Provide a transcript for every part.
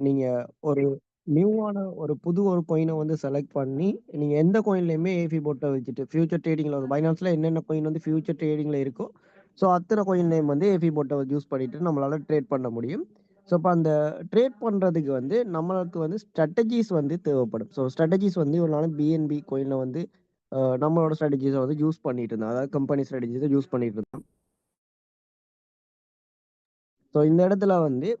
நீங்க ஒரு நியூவான ஒரு புது ஒரு காயின வந்து செலக்ட் பண்ணி, நீங்க எந்த காயின்லயுமே ஏஃபி போட்ட வச்சுட்டு, ஃபியூச்சர் ட்ரேடிங்ல ஒரு பைனான்ஸ்ல என்னென்ன காயின் வந்து ஃபியூச்சர் ட்ரேடிங்ல இருக்கோ, ஸோ அத்தனை காயின் நேம் வந்து ஏஃபி போட்ட யூஸ் பண்ணிட்டு நம்மளால ட்ரேட் பண்ண முடியும். ஸோ அப்ப அந்த ட்ரேட் பண்றதுக்கு வந்து நம்மளுக்கு வந்து ஸ்ட்ராட்டஜிஸ் வந்து தேவைப்படும். ஸோ ஸ்ட்ராட்டஜிஸ் வந்து ஒரு நாள் பிஎன்பி காயின்ல வந்து நம்மளோட ஸ்ட்ராட்டஜிஸ வந்து யூஸ் பண்ணிட்டு இருந்தோம். அதாவது கம்பெனி ஸ்ட்ராட்டஜிஸ யூஸ் பண்ணிட்டு இருந்தோம். ஸோ இந்த இடத்துல வந்து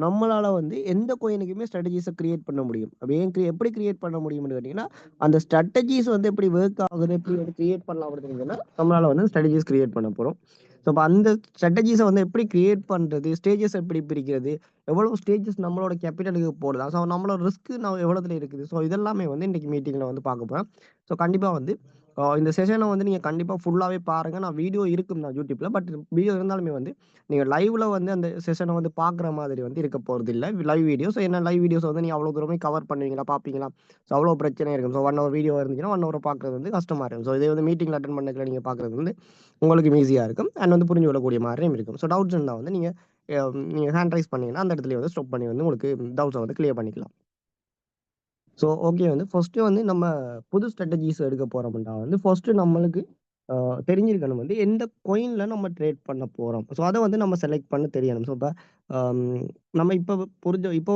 நம்மளால வந்து எந்த காயினுக்குமே ஸ்ட்ராட்டஜிஸை கிரியேட் பண்ண முடியும். அப்படி எப்படி கிரியேட் பண்ண முடியும்னு கேட்டீங்கன்னா, அந்த ஸ்ட்ராட்டஜிஸ் வந்து எப்படி ஒர்க் ஆகுது, எப்படி வந்து கிரியேட் பண்ணலாம் அப்படின்னா நம்மளால வந்து ஸ்ட்ராட்டஜிஸ் கிரியேட் பண்ண போறோம். ஸோ அப்போ அந்த ஸ்ட்ராட்டஜிஸை வந்து எப்படி கிரியேட் பண்றது, ஸ்டேஜஸ் எப்படி பிரிக்கிறது, எவ்வளவு ஸ்டேஜஸ் நம்மளோட கேபிட்டலுக்கு போடுதா, ஸோ நம்மளோட ரிஸ்க் நம்ம எவ்வளோத்துல இருக்குது, ஸோ இதெல்லாமே வந்து இன்னைக்கு மீட்டிங்ல வந்து பார்க்க போறோம். ஸோ கண்டிப்பா வந்து இந்த செஷனை வந்து நீங்க கண்டிப்பா ஃபுல்லாவே பாருங்க. நான் வீடியோ இருக்கும் தான் யூடியூப்ல. பட் வீடியோ இருந்தாலுமே வந்து நீங்க லைவ்ல வந்து அந்த செஷனை வந்து பார்க்குற மாதிரி வந்து இருக்க போறதில்ல. லைவ் வீடியோஸ் ஏன்னா லைவ் வீடியோஸ் வந்து நீங்க அவ்வளோ தூரமே கவர் பண்ணுவீங்களா? பார்ப்பீங்களா? ஸோ அவ்வளோ பிரச்சனை இருக்கும். ஸோ 1 ஹவர் வீடியோ இருந்துச்சுன்னா 1 ஹவர் பார்க்குறது வந்து கஷ்டமா இருக்கும். ஸோ இதே வந்து மீட்டிங்ல அட்டெண்ட் பண்ணதுல நீங்க பார்க்குறது வந்து உங்களுக்கு ஈஸியா இருக்கும். அண்ட் வந்து புரிஞ்சு கொள்ளக்கூடிய மாதிரியும் இருக்கும். ஸோ டவுட்ஸ் இருந்தா வந்து நீங்க ஹேண்ட் ரைஸ் பண்ணீங்கன்னா, அந்த இடத்துலயே வந்து ஸ்டாப் பண்ணி வந்து உங்களுக்கு டவுட்ஸ வந்து கிளியர் பண்ணிக்கலாம். ஸோ ஓகே வந்து ஃபர்ஸ்ட்டு வந்து நம்ம புது ஸ்ட்ராட்டஜிஸ் எடுக்க போறோம்னா வந்து ஃபர்ஸ்ட்டு நம்மளுக்கு அ தெரிஞ்சிருக்கணும் வந்து எந்த காயின்ல நம்ம ட்ரேட் பண்ண போறோம். ஸோ அத வந்து நம்ம செலக்ட் பண்ண தெரியணும். ஸோ இப்ப அம் நம்ம இப்போ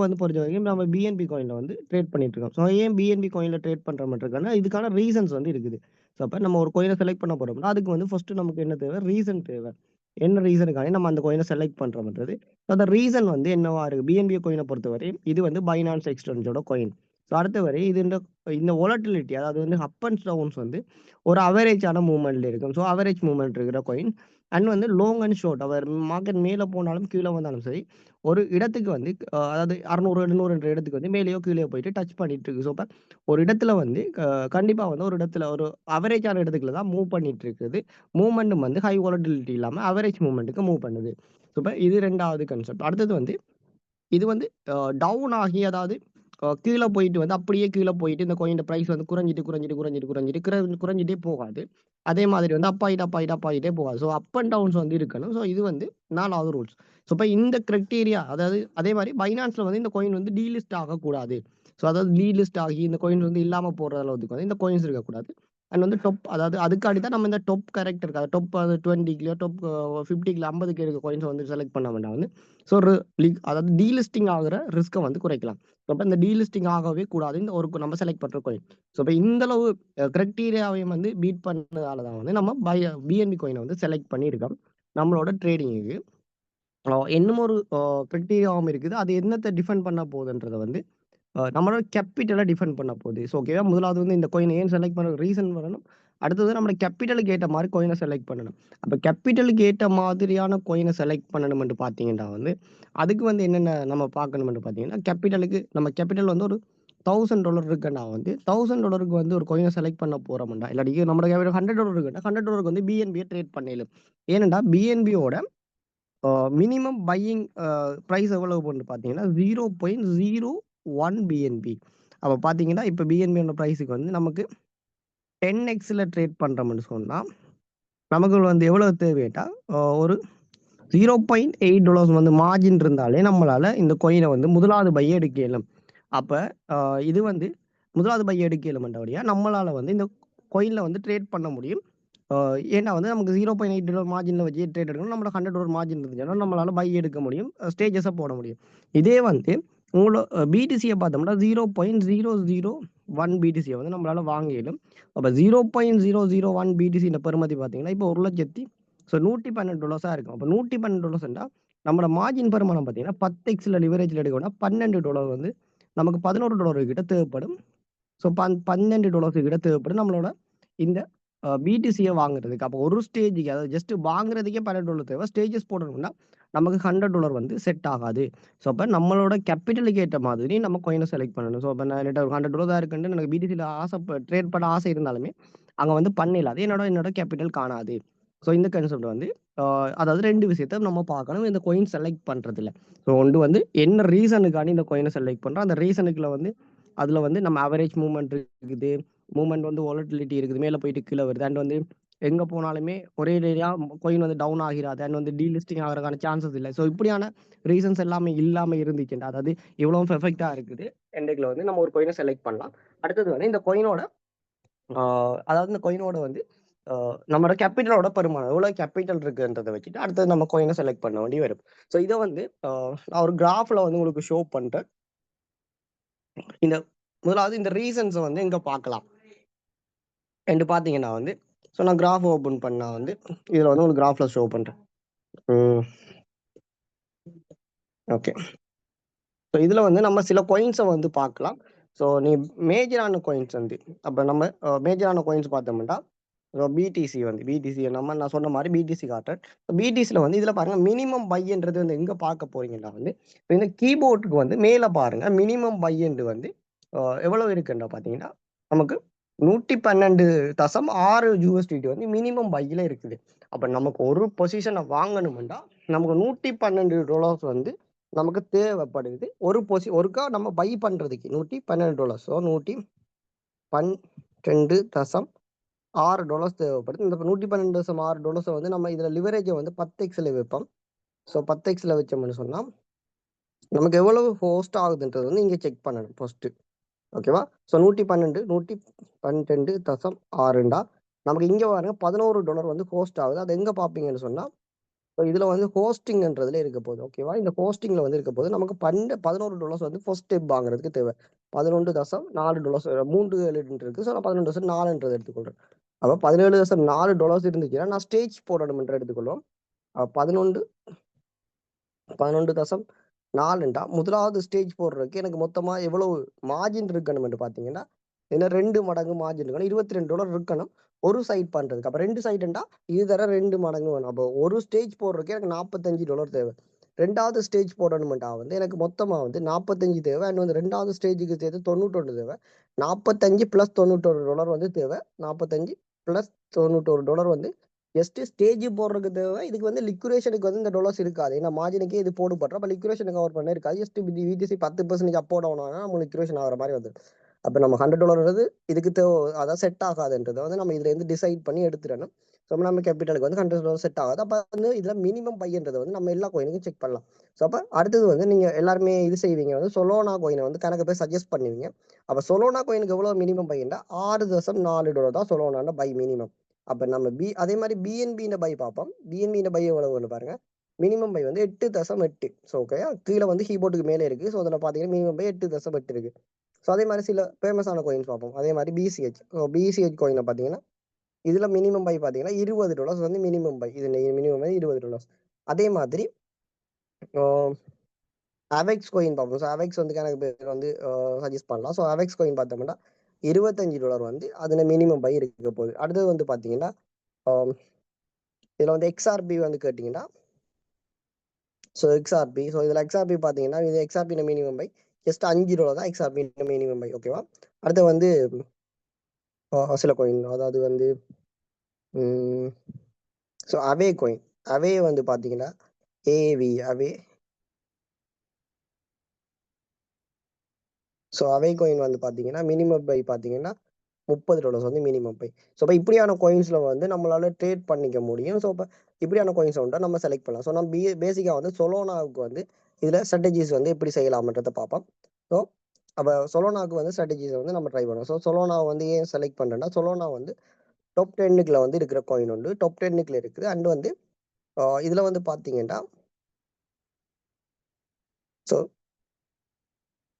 வந்து பொறுத்தவரைக்கும் நம்ம பிஎன்பி காயின்ல வந்து ட்ரேட் பண்ணிட்டு இருக்கோம். ஸோ ஏன் பிஎன்பி காயின்ல ட்ரேட் பண்ற மாரி இருக்குன்னா, இதுக்கான ரீசன்ஸ் வந்து இருக்குது. ஸோ அப்ப நம்ம ஒரு காயின செலக்ட் பண்ண போறோம்னா, அதுக்கு வந்து ஃபர்ஸ்ட்டு நமக்கு என்ன தேவை? ரீசன் தேவை. என்ன ரீசனுக்காக நம்ம அந்த காயின செலக்ட் பண்றோம்ன்றது. அந்த ரீசன் வந்து என்னவா இருக்கு? பிஎன்பி காயின பொறுத்தவரை இது வந்து பைனான்ஸ் எக்ஸ்சேஞ்சோட காயின். ஸோ அடுத்த வரை இது இந்த வொலட்டிலிட்டி அதாவது வந்து அப் அண்ட் டவுன்ஸ் வந்து ஒரு அவரேஜான மூவ்மெண்ட்ல இருக்கும். ஸோ அவரேஜ் மூவ்மெண்ட் இருக்கிற காயின் அண்ட் வந்து லாங் அண்ட் ஷார்ட் அவர் மார்க்கெட் மேல போனாலும், கீழ வந்தாலும் சரி, ஒரு இடத்துக்கு வந்து அதாவது 600, 700 என்ற இடத்துக்கு வந்து மேலேயோ, கீழயோ போயிட்டு டச் பண்ணிட்டு இருக்கு. ஸோ அப்ப ஒரு இடத்துல வந்து கண்டிப்பா வந்து ஒரு இடத்துல ஒரு அவரேஜான இடத்துக்குள்ள தான் மூவ் பண்ணிட்டு இருக்குது. மூவ்மெண்ட்டும் வந்து ஹை வொலட்டிலிட்டி இல்லாம அவரேஜ் மூவ்மெண்ட்க்கு மூவ் பண்ணுது. ஸோ இப்ப இது 2வது கான்செப்ட். அடுத்தது வந்து இது வந்து டவுன் ஆகி அதாவது கீழ போயிட்டு வந்து அப்படியே கீழ போயிட்டு இந்த காயினோட பிரைஸ் வந்து குறைஞ்சிட்டே போகாது. அதே மாதிரி வந்து அப் ஆயிட்டே போகாது. ஸோ அப் அண்ட் டவுன்ஸ் வந்து இருக்கணும். ஸோ இது வந்து 4வது ரூல்ஸ். ஸோ இப்ப இந்த கிரைட்டீரியா அதாவது அதே மாரி பைனான்ஸ்ல வந்து இந்த காயின் வந்து டீலிஸ்ட் ஆகக்கூடாது. ஸோ அதாவது டீலிஸ்ட் ஆகி இந்த காயின் வந்து இல்லாம போற அளவுக்கு வந்து இந்த காயின்ஸ் இருக்கக்கூடாது. அண்ட் வந்து அதாவது அதுக்காண்டி தான் நம்ம இந்த டாப் கேரக்டர் இருக்காது. டாப் அது 20க்குலயோ, டாப் 50க்குல 50க்கு இருக்க காயின்ஸ வந்து செலக்ட் பண்ண வேண்டாம் வந்து. ஸோ அதாவது டீலிஸ்டிங் ஆகுற ரிஸ்க்க வந்து குறைக்கலாம். அப்ப இந்த டீலிஸ்டிங் ஆகவே கூடாது. இந்த ஒரு நம்ம செலக்ட் பண்ற காயின். ஸோ இப்ப இந்த அளவு கிரைட்டீரியாவையும் வந்து பீட் பண்ணதால தான் வந்து நம்ம பிஎன்பி காயின வந்து செலக்ட் பண்ணியிருக்கோம். நம்மளோட ட்ரேடிங்க்கு. இன்னும் ஒரு கிரைட்டீரியாவும் இருக்குது. அது என்னத்த டிஃபைன் பண்ண போகுதுன்றத வந்து நம்மளோட கேப்பிட்டல டிஃபைன் பண்ண போகுது. ஸோ ஓகேவா? முதலாவது வந்து இந்த காயின ஏன் செலக்ட் பண்ண ரீசன் வரணும். அடுத்தது நம்மளோட கேப்பிட்டலுக்கு ஏத்த மாரி காயின செலக்ட் பண்ணணும். அப்ப கேப்பிட்டலுக்கு ஏத்த மாதிரியான காயின செலக்ட் பண்ணணும்னு பார்த்தீங்கன்னா வந்து, அதுக்கு வந்து என்னென்ன நம்ம பார்க்கணும்னு பார்த்தீங்கன்னா, நம்ம கேப்பிட்டல் வந்து ஒரு $1000 இருக்குன்னா வந்து $1000க்கு வந்து ஒரு காயின செலக்ட் பண்ண போறோம்டா, இல்லாட்டி நம்மளோட கேப்பிட்டல் $100 இருக்குன்னா $100க்கு வந்து பிஎன்பிய ட்ரேட் பண்ணிடலாம். ஏனென்றா பிஎன்பியோட மினிமம் பையிங் பிரைஸ் எவ்வளவுன்னு பார்த்தீங்கன்னா, 0.01 பிஎன்பி. அப்ப பார்த்தீங்கன்னா, இப்ப பிஎன்பியோட பிரைஸ்க்கு வந்து நமக்கு 10xல ட்ரேட் பண்றோம்னு சொன்னா, நமக்கு வந்து எவ்வளவு தேவைட்டா, ஒரு $0.8 வந்து மார்ஜின் இருந்தாலே நம்மளால இந்த காயின வந்து முதலாவது பை எடுக்க இயலும். அப்ப இது வந்து முதலாவது பை எடுக்க இயலும்ன்றபடியா நம்மளால வந்து இந்த காயின்ல வந்து ட்ரேட் பண்ண முடியும். ஏன்னா வந்து நமக்கு $0.8 மார்ஜின்ல வச்சு ட்ரேட் எடுக்கணும். நம்மளோட $100 மார்ஜின் இருந்துச்சுன்னா நம்மளால பை எடுக்க முடியும். ஸ்டேஜஸ போட முடியும். இதே வந்து பிடிசிய பார்த்தோம்னா 0.001 பிடிசிய வந்து நம்மளால வாங்க இயலும். அப்ப 0.001 பிடிசின்ற பெறுமதி பார்த்தீங்கன்னா, இப்போ $1,112 இருக்கும். அப்ப $112ன்னா நம்மளோட மார்ஜின் பெறுமானம் பார்த்தீங்கன்னா, 10xல லிவரேஜ்ல எடுக்கணும்னா $12 வந்து நமக்கு $11 கிட்ட தேவைப்படும். ஸோ $12 கிட்ட தேவைப்படும் நம்மளோட இந்த பிடிசிய வாங்குறதுக்கு. அப்போ ஒரு ஸ்டேஜ்க்கு அதாவது ஜஸ்ட் வாங்குறதுக்கே $12 தேவை. ஸ்டேஜஸ் போடணும்னா நமக்கு $100 வந்து செட் ஆகாது. ஸோ அப்ப நம்மளோட கேப்பிட்டலுக்கு ஏத்த மாதிரி நம்ம காயின செலக்ட் பண்ணணும். ஸோ அப்ப நான் என்கிட்ட ஒரு $100 தான் இருக்குன்ட்டு எனக்கு பிடிசில ட்ரேட் பண்ண ஆசை இருந்தாலுமே, அங்க வந்து பண்ணிடலாம். அது என்னோட கேப்பிட்டல் காணாது. ஸோ இந்த கான்செப்ட் வந்து அதாவது 2 விஷயத்த நம்ம பார்க்கணும். இந்த காயின் செலக்ட் பண்றதுல. ஸோ ஒன்று வந்து என்ன ரீசனுக்காண்டி இந்த காயின செலக்ட் பண்றோம். அந்த ரீசனுக்குள்ள வந்து அதுல வந்து நம்ம அவரேஜ் மூவ்மெண்ட் இருக்குது. மூவ்மெண்ட் வந்து வாலட்டிலிட்டி இருக்குது. மேல போயிட்டு கீழ வருது. அண்ட் வந்து எங்க போனாலுமே ஒரே ஏரியா coin வந்து டவுன் ஆகிறாது அண்ட் வந்து டீலிஸ்டிங் ஆகிறதுக்கான சான்சஸ் இல்லை. ஸோ இப்படியான ரீசன்ஸ் எல்லாமே இல்லாம இருந்துச்சுண்டா, அதாவது இவ்வளவு பெர்ஃபெக்ட்டா இருக்குது என்டெக்ல வந்து நம்ம ஒரு coin செலக்ட் பண்ணலாம். அடுத்தது வந்து இந்த coinஓட அதாவது இந்த coinஓட வந்து நம்மளோட கேபிட்டலோட பெருமானம் எவ்வளவு கேபிட்டல் இருக்குன்றதை வச்சுட்டு அடுத்தது நம்ம coinஐ செலக்ட் பண்ண வேண்டி வரும். ஸோ இதை வந்து நான் ஒரு கிராஃப்ல வந்து உங்களுக்கு ஷோ பண்றேன். இந்த முதலாவது இந்த ரீசன்ஸை வந்து எங்க பார்க்கலாம் என்று பார்த்தீங்கன்னா வந்து, ஸோ நான் கிராஃப் ஓப்பன் பண்ணா வந்து இதில் வந்து உங்களுக்கு கிராஃப்ல ஷோ பண்ணுறேன். ஓகே. ஸோ இதில் வந்து நம்ம சில coins-அ வந்து பார்க்கலாம். ஸோ நீ மேஜரான coins வந்து அப்போ நம்ம மேஜரான coins பார்த்தோம்னா பிடிசி வந்து பிடிசி நான் சொன்ன மாதிரி பிடிசி காட்டுறேன். பிடிசியில் வந்து இதில் பாருங்க மினிமம் பைன்றது வந்து எங்கே பார்க்க போறீங்கன்னா வந்து இந்த கீபோர்டுக்கு வந்து மேலே பாருங்க மினிமம் பையன்று வந்து எவ்வளவு இருக்குன்ற பார்த்தீங்கன்னா நமக்கு 112.6 USDT வந்து மினிமம் பையில இருக்குது. அப்போ நமக்கு ஒரு பொசிஷனை வாங்கணும்னா நமக்கு $112 வந்து நமக்கு தேவைப்படுது. ஒருக்கா நம்ம பை பண்றதுக்கு $112. ஸோ $112.6 தேவைப்படுது. இந்த $112.6 வந்து நம்ம இதுல லிவரேஜை வந்து 10x வைப்போம். ஸோ 10x வச்சோம்னு சொன்னா நமக்கு எவ்வளவு ஹோஸ்ட் ஆகுதுன்றது வந்து இங்க செக் பண்ணணும் ஃபர்ஸ்ட். ஓகேவா? ஸோ 112.6 நமக்கு இங்க பாருங்க $11 வந்து ஹோஸ்ட் ஆகுது. அது எங்க பார்ப்பீங்கன்னு சொன்னா இதுல வந்து ஹோஸ்டிங்ன்றதுல இருக்க போகுது. ஓகேவா? இந்த ஹோஸ்டிங்ல வந்து இருக்க போது நமக்கு $11 வந்து ஃபர்ஸ்ட் ஸ்டெப் வாங்குறதுக்கு தேவை. $11.4 3 இருக்கு. ஸோ நான் 11.4 எடுத்துக்கொள்றேன். அப்போ $17.4 இருந்துச்சுன்னா நான் ஸ்டேஜ் போடணும் என்று எடுத்துக்கொள்வோம். 11.4 முதலாவது ஸ்டேஜ் போடுறதுக்கு எனக்கு மொத்தமா எவ்வளவு மார்ஜின் இருக்கணும் என்று பார்த்தீங்கன்னா என்ன 2 மடங்கு மார்ஜின் இருக்கணும். $22 இருக்கணும் ஒரு சைட் பண்றதுக்கு. அப்போ 2 சைடுண்டா இது தர 2 மடங்கு வேணும். அப்போ ஒரு ஸ்டேஜ் போடுறதுக்கு எனக்கு $45 தேவை. ரெண்டாவது ஸ்டேஜ் போடணுமெண்டா வந்து எனக்கு மொத்தமா வந்து 45 தேவை. அண்ட் வந்து ரெண்டாவது ஸ்டேஜுக்கு சேர்த்து 91 தேவை. 45 + $91 வந்து தேவை. 45 + $91 வந்து ஜஸ்ட் ஸ்டேஜ் போடுறதுக்கு தேவை. இதுக்கு வந்து லிக்விடேஷனுக்கு வந்து இந்த டாலர்ஸ் இருக்காது. ஏன்னா மார்ஜினுக்கே இது போடுபடுறோம். அப்போ லிக்விடேஷன் கவர் பண்ண இருக்காது. ஜஸ்ட் விடிசி 10% அப்போ டவுன் ஆனால் நம்ம லிக்விடேஷன் ஆகிற மாதிரி வந்து அப்போ நம்ம $100 இதுக்கு தேவை, அதான் செட் ஆகாதுன்றதை வந்து நம்ம இதுல இருந்து டிசைட் பண்ணி எடுத்துடணும். ஸோ நம்ம கேபிட்டலுக்கு வந்து $100 செட் ஆகாது. அப்போ வந்து இதுல மினிமம் பையன்றதை வந்து நம்ம எல்லா கோயினுக்கும் செக் பண்ணலாம். ஸோ அப்போ அடுத்தது வந்து நீங்க எல்லாருமே இது செய்வீங்க வந்து சொலோனா கோயினை வந்து கணக்கு பேர் சஜஸ்ட் பண்ணுவீங்க. அப்போ சொலோனா கோயினுக்கு எவ்வளவு மினிமம் பையன்டா $6.4 தான் சொலோனான பை மினிமம். அப்போ நம்ம அதே மாதிரி பிஎன்பியின் பை பார்ப்போம். பிஎன்பியின் பை எவ்வளவு பாருங்க. மினிமம் பை வந்து 8.8. ஸோ ஓகே, கீழே வந்து கீபோர்டுக்கு மேலே இருக்கு. ஸோ அதில் பார்த்தீங்கன்னா மினிமம் பை 8.8 இருக்கு. ஸோ அதே மாதிரி சில ஃபேமஸான கோயின்ஸ் பார்ப்போம். அதே மாதிரி பிசிஹெச். பிசிஹெச் கோயினை பார்த்தீங்கன்னா இதுல மினிமம் பை பார்த்தீங்கன்னா $20 வந்து மினிமம் பை. இது மினிமம் பை $20. அதே மாதிரி அவெக்ஸ் கோயின் பார்ப்போம். ஸோ அவெக்ஸ் வந்து எனக்கு பேர் வந்து சஜஸ்ட் பண்ணலாம். ஸோ அவெக்ஸ் கோயின் பார்த்தோம்னா $25 வந்து அதுல மினிமம் பை இருக்க போகுது. அடுத்தது வந்து பார்த்தீங்கன்னா இதுல வந்து எக்ஸ்ஆர்பி வந்து கேட்டிங்கன்னா ஸோ எக்ஸ்ஆர்பி. ஸோ இதில் எக்ஸ்ஆர்பி பார்த்தீங்கன்னா இது எக்ஸ்ஆர்பி மினிமம் பை ஜஸ்ட் $5 தான் எக்ஸ்ஆர்பி மினிமம் பை. ஓகேவா? அடுத்து வந்து சில கோயின் அதாவது வந்து ஸோ அவே கோயின். அவே வந்து பார்த்தீங்கன்னா ஏவி அவே. ஸோ அவே கோயின் வந்து பார்த்தீங்கன்னா மினிமம் பை பார்த்தீங்கன்னா $30 வந்து மினிமம் பை. ஸோ இப்போ இப்படியான கோயின்ஸில் வந்து நம்மளால ட்ரேட் பண்ணிக்க முடியும். ஸோ இப்போ இப்படியான கோயின்ஸ் வந்து நம்ம செலக்ட் பண்ணலாம். ஸோ நம்ம பேசிக்காக வந்து சொலோனாவுக்கு வந்து இதில் ஸ்ட்ராட்டஜிஸ் வந்து எப்படி செய்யலாம்ன்றதை பார்ப்போம். ஸோ அப்போ சொலோனாவுக்கு வந்து ஸ்ட்ராட்டஜிஸை வந்து நம்ம ட்ரை பண்ணுவோம். ஸோ சொலோனா வந்து ஏன் செலக்ட் பண்ணுறேன்னா சொலோனா வந்து டாப் 10 வந்து இருக்கிற காயின் உண்டு. டாப் 10 இருக்குது. அண்ட் வந்து இதில் வந்து பார்த்தீங்கன்னா ஸோ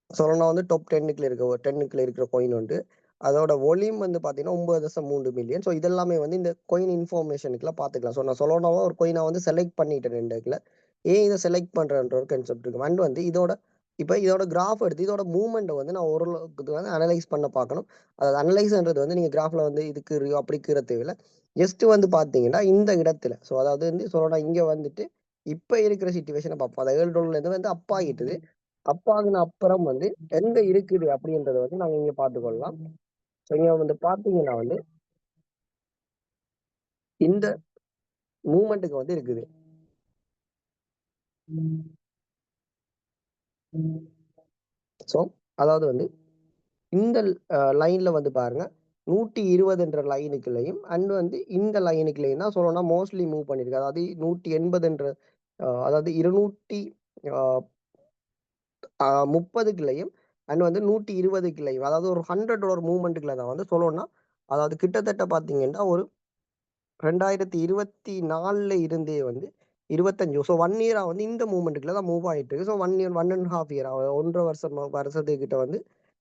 சொலோனா வந்து டாப் 10 இருக்கிற காயின் உண்டு. அதோட ஒலியும் வந்து பார்த்தீங்கன்னா 9.3 மில்லியன். ஸோ இதெல்லாமே வந்து இந்த கோயின் இன்ஃபர்மேஷனுக்குலாம் பார்த்துக்கலாம். ஸோ நான் சொலோனாவா ஒரு கோயினை வந்து செலக்ட் பண்ணிட்டேன் 2 ஏன் இதை செலக்ட் பண்ணுறன்ற ஒரு கான்செப்ட் இருக்கு. அண்ட் வந்து இதோட கிராஃப் எடுத்து இதோட மூவ்மெண்ட்டை வந்து நான் ஓரளவுக்கு வந்து அனலைஸ் பண்ண பார்க்கணும். அதாவது அனலைஸ்ன்றது வந்து நீங்கள் கிராஃபில் வந்து இதுக்கு அப்படி கீற தேவையில்லை. ஜஸ்ட் வந்து பார்த்தீங்கன்னா இந்த இடத்துல ஸோ அதாவது வந்து சொலோனா இங்கே வந்துட்டு இப்போ இருக்கிற சிச்சுவேஷனை பார்ப்போம். அதாவது $7 வந்து அப் ஆகிட்டுது. அப்பாகின அப்புறம் வந்து எங்க இருக்குது அப்படின்றத வந்து நாங்க இங்க பார்த்துக்கொள்ளலாம். ஸோ இங்க வந்து பார்த்தீங்கன்னா வந்து இந்த மூமெண்ட்டுக்கு வந்து இருக்குது. ஸோ அதாவது வந்து இந்த லைன்ல வந்து பாருங்க 120 லைனுக்குள்ளேயும் அண்ட் வந்து இந்த லைனுக்குள்ளேயும் தான் சொல்லணும்னா மோஸ்ட்லி மூவ் பண்ணியிருக்கு. அதாவது 180 அதாவது 230க்குள்ளேயும் அண்ட் வந்து 120க்குள்ளேயும் அதாவது ஒரு $100 மூவ்மெண்ட்டுக்குள்ள தான் வந்து சொல்லணும்னா அதாவது கிட்டத்தட்ட பார்த்தீங்கன்னா ஒரு 2024ல இருந்தே வந்து 25 ஸோ 1 இயரா வந்து இந்த மூவ்மெண்ட்டுக்குள்ள தான் மூவ் ஆகிட்டு இருக்கு. ஸோ 1 இயர் 1.5 இயர் 1.5 வருஷத்துக்கிட்ட வந்து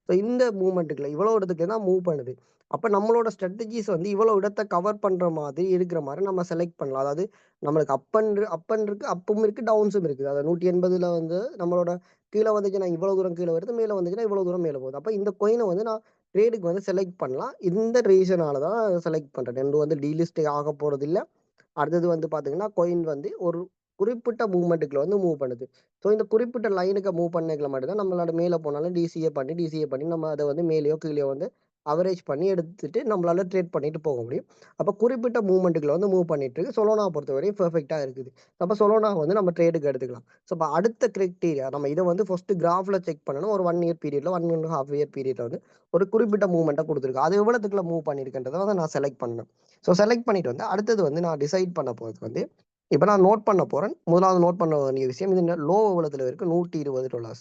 ஸோ இந்த மூவ்மெண்ட்டுக்குள்ள இவ்வளோ இடத்துக்கு தான் மூவ் பண்ணுது. அப்போ நம்மளோட ஸ்ட்ராட்டஜிஸ் வந்து இவ்வளோ இடத்த கவர் பண்ணுற மாதிரி இருக்கிற மாதிரி நம்ம செலக்ட் பண்ணலாம். அதாவது நம்மளுக்கு அப்பன் இருக்கு அப்பும் இருக்கு டவுன்ஸும் இருக்குது. அதாவது 180ல வந்து நம்மளோட கீழே வந்துச்சுன்னா இவ்வளோ தூரம் கீழே வருது, மேலே வந்துச்சுன்னா இவ்வளோ தூரம் மேலே போகுது. அப்போ இந்த கோயினை வந்து நான் ட்ரேடுக்கு வந்து செலக்ட் பண்ணலாம். இந்த ரீசனால தான் செலக்ட் பண்ணுறேன். ரெண்டு வந்து டீலிஸ்ட் ஆக போகிறது இல்லை. அடுத்தது வந்து பார்த்தீங்கன்னா கோயின் வந்து ஒரு குறிப்பிட்ட மூவ்மெண்ட்டுக்குள்ள வந்து மூவ் பண்ணுது. ஸோ இந்த குறிப்பிட்ட லைனுக்கு மூவ் பண்ணிக்கல மட்டும்தான் நம்மளோட மேலே போனாலும் டிசிஏ பண்ணி நம்ம அதை வந்து மேலேயோ கீழேயோ வந்து அவரேஜ் பண்ணி எடுத்துட்டு நம்மளால ட்ரேட் பண்ணிட்டு போக முடியும். அப்போ குறிப்பிட்ட மூவ்மெண்ட்டுக்குள்ள வந்து மூவ் பண்ணிட்டு இருக்கு. சொலோனா பொறுத்தவரையும் பெர்ஃபெக்டாக இருக்குது. அப்போ சொலோனா வந்து நம்ம ட்ரேடுக்கு எடுத்துக்கலாம். ஸோ இப்போ அடுத்த கிரைட்டீரியா நம்ம இதை வந்து ஃபர்ஸ்ட் கிராஃபில் செக் பண்ணணும். ஒரு 1 இயர் பீரியட்ல 1.5 இயர் பீரியட்ல வந்து ஒரு குறிப்பிட்ட மூவ்மெண்ட்டை கொடுத்துருக்கு. அது எவ்வளோத்துக்குள்ள மூவ் பண்ணியிருக்கின்றதை வந்து நான் செலக்ட் பண்ணணும். ஸோ செலக்ட் பண்ணிட்டு வந்து அடுத்தது வந்து நான் டிசைட் பண்ண போகிறது வந்து இப்போ நான் நோட் பண்ண போகிறேன். முதலாவது நோட் பண்ண வேண்டிய விஷயம் இது லோ எவ்வளோத்துல இருக்குது $120.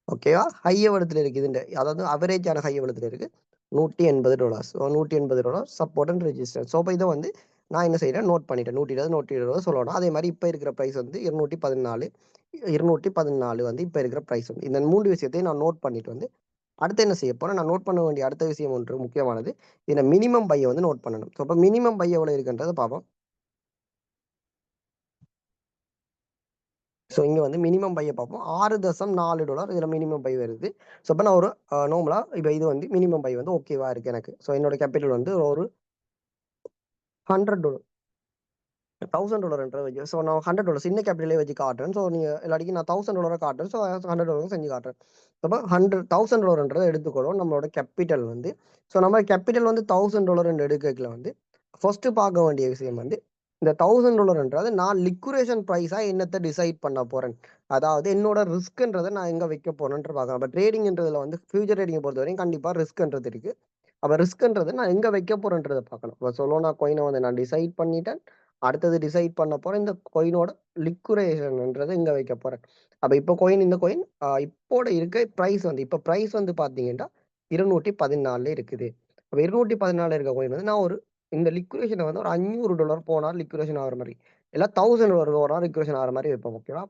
ஓகேவா? ஹை எவ்வளோத்துல இருக்குது இதுன்ற அதாவது அவரேஜான ஹை எவ்வளோத்துல இருக்குது $180. So $180 support and resistance. So இப்போ இதை வந்து நான் என்ன செய்கிறேன் நோட் பண்ணிட்டேன். 120 சொல்லணும். அதே மாதிரி இப்போ இருக்கிற ப்ரைஸ் வந்து 214 வந்து இப்போ இருக்கிற ப்ரைஸ் வந்து இந்த 3 விஷயத்தையும் நான் நோட் பண்ணிட்டு வந்து அடுத்து என்ன செய்ய போகிறேன் நான் நோட் பண்ண வேண்டிய அடுத்த விஷயம் ஒன்று முக்கியமானது இதில் மினிமம் பையை வந்து நோட் பண்ணணும். ஸோ இப்போ மினிமம் பை எவ்வளோ இருக்குன்றதை பார்ப்போம். ஸோ இங்கே வந்து மினிமம் பையை பார்ப்போம். $6.4 இதில் மினிமம் பை வருது. ஸோ இப்போ நான் ஒரு நார்மலாக இப்போ இது வந்து மினிமம் பை வந்து ஓகேவா இருக்குது எனக்கு. ஸோ என்னோட கேபிட்டல் வந்து ஒரு $100 $1000 வச்சு ஸோ நான் $100 சின்ன கேபிட்டலே வச்சு காட்டுறேன். ஸோ நீங்கள் எல்லாடிக்கும் நான் $1000 காட்டுறேன். ஸோ $100 செஞ்சு காட்டுறேன். அப்போ $1000 எடுத்துக்கொள்ளும் நம்மளோட கேபிட்டல் வந்து. ஸோ நம்ம கேபிட்டல் வந்து $1000 எடுக்கல வந்து ஃபர்ஸ்ட் பார்க்க வேண்டிய விஷயம் வந்து இந்த $1000 நான் லிக்விடேஷன் ப்ரைஸாக என்னத்தை டிசைட் பண்ண போகிறேன். அதாவது என்னோட ரிஸ்க்ன்றதை நான் எங்கே வைக்க போகிறேன்ட்டு பார்க்கலாம். அப்போ ட்ரேடிங்ன்றதுல வந்து ஃபியூச்சர் ட்ரேடிங்கை பொறுத்தவரையும் கண்டிப்பாக ரிஸ்க்ன்றது இருக்குது. அப்போ ரிஸ்க்ன்றது நான் எங்கே வைக்க போகிறேன்றதை பார்க்கணும். இப்போ சொலோனா கோயினை வந்து நான் டிசைட் பண்ணிட்டேன். அடுத்தது டிசைட் பண்ண போகிறேன் இந்த கோயினோட லிக்விடேஷன்ன்றது இங்கே வைக்க போகிறேன். அப்போ இப்போ கோயின் இந்த கோயின் இப்போட இருக்க ப்ரைஸ் வந்து இப்போ ப்ரைஸ் வந்து பார்த்தீங்கன்னா 214 இருக்குது. அப்போ 214 இருக்க கோயின் வந்து நான் ஒரு இந்த லிக்விடேஷனை வந்து ஒரு $500 போனால் லிக்விடேஷன் ஆகிற மாதிரி இல்லை $1000 போனால் லிக்விடேஷன் ஆகிற மாதிரி வைப்போம். ஓகேவா?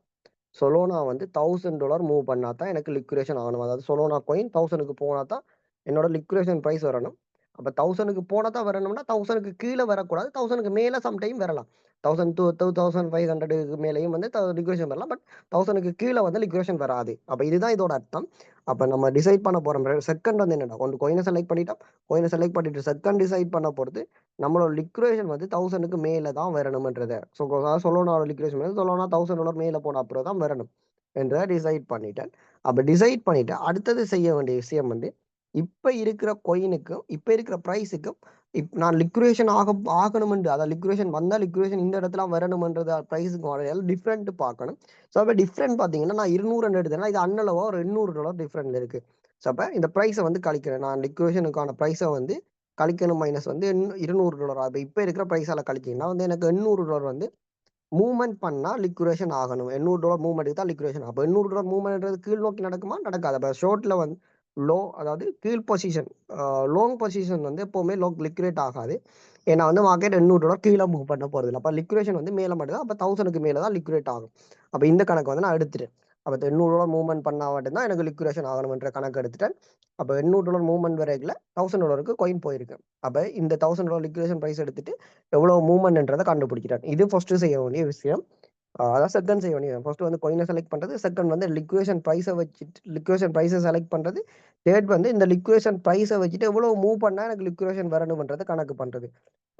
சொலோனா வந்து $1000 மூவ் பண்ணா தான் எனக்கு லிக்விடேஷன் ஆகணும். அதாவது சொலோனா கோயின் 1000க்கு போனா தான் என்னோட லிக்விடேஷன் ப்ரைஸ் வரணும். அப்போ 1000க்கு போனால் தான் வரணும்னா 1000க்கு கீழே வரக்கூடாது. 1000க்கு மேலே சம்டைம் வரலாம். 1000 to 2500க்கு மேலேயும் வந்து லிக்விடேஷன் வரலாம். பட் 1000க்கு கீழே வந்து லிக்விடேஷன் வராது. அப்போ இதுதான் இதோட அர்த்தம். அப்போ நம்ம டிசைட் பண்ண போகிறோம். செகண்ட் வந்து என்னன்னா ஒன்று கோயினை செலக்ட் பண்ணிட்டோம். கோயினை செலக்ட் பண்ணிட்டு செகண்ட் டிசைட் பண்ண போகிறது நம்மளோட லிக்விடேஷன் வந்து 1000க்கு மேலே தான் வரணும்ன்றதை. ஸோ சொலோனாவோட லிக்விடேஷன் வந்து சொலோனா $1000 மேலே போன அப்புறம் தான் வரணும் என்ற டிசைட் பண்ணிட்டேன். அப்போ டிசைட் பண்ணிட்டு அடுத்தது செய்ய வேண்டிய விஷயம் வந்து இப்போ இருக்கிற கோயினுக்கும் இப்போ இருக்கிற ப்ரைஸுக்கும் நான் லிக்விடேஷன் ஆகணுமென்று அதாவது லிக்விடேஷன் வந்தால் லிக்விடேஷன் இந்த இடத்துல வரணுமென்றது ப்ரைஸுக்கு வரையால் டிஃப்ரெண்ட் பார்க்கணும். ஸோ அப்போ டிஃப்ரெண்ட் பார்த்தீங்கன்னா நான் 200 எடுத்தேன்னா இது அன்னளவோ ஒரு $800 டிஃப்ரெண்ட் இருக்குது. ஸோ அப்போ இந்த ப்ரைஸை வந்து கழிக்கிறேன். நான் லிக்விடேஷனுக்கான ப்ரைஸை வந்து கழிக்கணும் மைனஸ் வந்து $200. அப்போ இப்போ இருக்கிற ப்ரைஸால் கழிச்சிங்கன்னா வந்து எனக்கு $800 வந்து மூவ்மெண்ட் பண்ணால் லிக்விடேஷன் ஆகணும். $800 மூவ்மெண்ட்டுக்கு தான் லிக்விடேஷன். அப்போ $800 மூவ்மெண்ட்ன்றது கீழ் நோக்கி நடக்குமா? நடக்காது. அப்போ ஷோர்ட்டில் வந்து அதாவது கீழ் பொசிஷன் லாங் பொசிஷன் வந்து எப்போவுமே லிக்விடேட் ஆகாது. ஏன்னா வந்து மார்க்கெட் $800 கீழே மூவ் பண்ண போகிறது இல்லை. அப்போ லிக்விடேஷன் வந்து மேலே மட்டும் தான். அப்போ 1000க்கு மேலே தான் லிக்விடேட் ஆகும். அப்போ இந்த கணக்கு வந்து நான் எடுத்துட்டேன். அப்போ $800 மூவ்மெண்ட் பண்ணால் மட்டும்தான் எனக்கு லிக்விடேஷன் ஆகணும்ன்ற கணக்கு எடுத்துட்டேன். அப்போ $800 மூவ்மெண்ட் வரைக்கும் $1000க்கு கோயின் போயிருக்கு. அப்போ இந்த $1000 லிக்விடேஷன் ப்ரைஸ் எடுத்துட்டு எவ்வளோ மூவ்மெண்ட்ன்றதை கண்டுபிடிக்கிறேன். இது ஃபர்ஸ்ட் செய்ய வேண்டிய விஷயம். அதான் செகண்ட் செய்ய வேண்டிய ஃபர்ஸ்ட் வந்து கோயினை செலக்ட் பண்ணுறது. செகண்ட் வந்து லிக்விடேஷன் ப்ரைஸை வச்சுட்டு லிக்விடேஷன் ப்ரைஸை செலக்ட் பண்ணுறது. தேர்ட் வந்து இந்த லிக்விடேஷன் ப்ரைஸை வச்சுட்டு எவ்வளோ மூவ் பண்ணால் எனக்கு லிக்விடேஷன் வரணும்ன்றதை கணக்கு பண்ணுறது.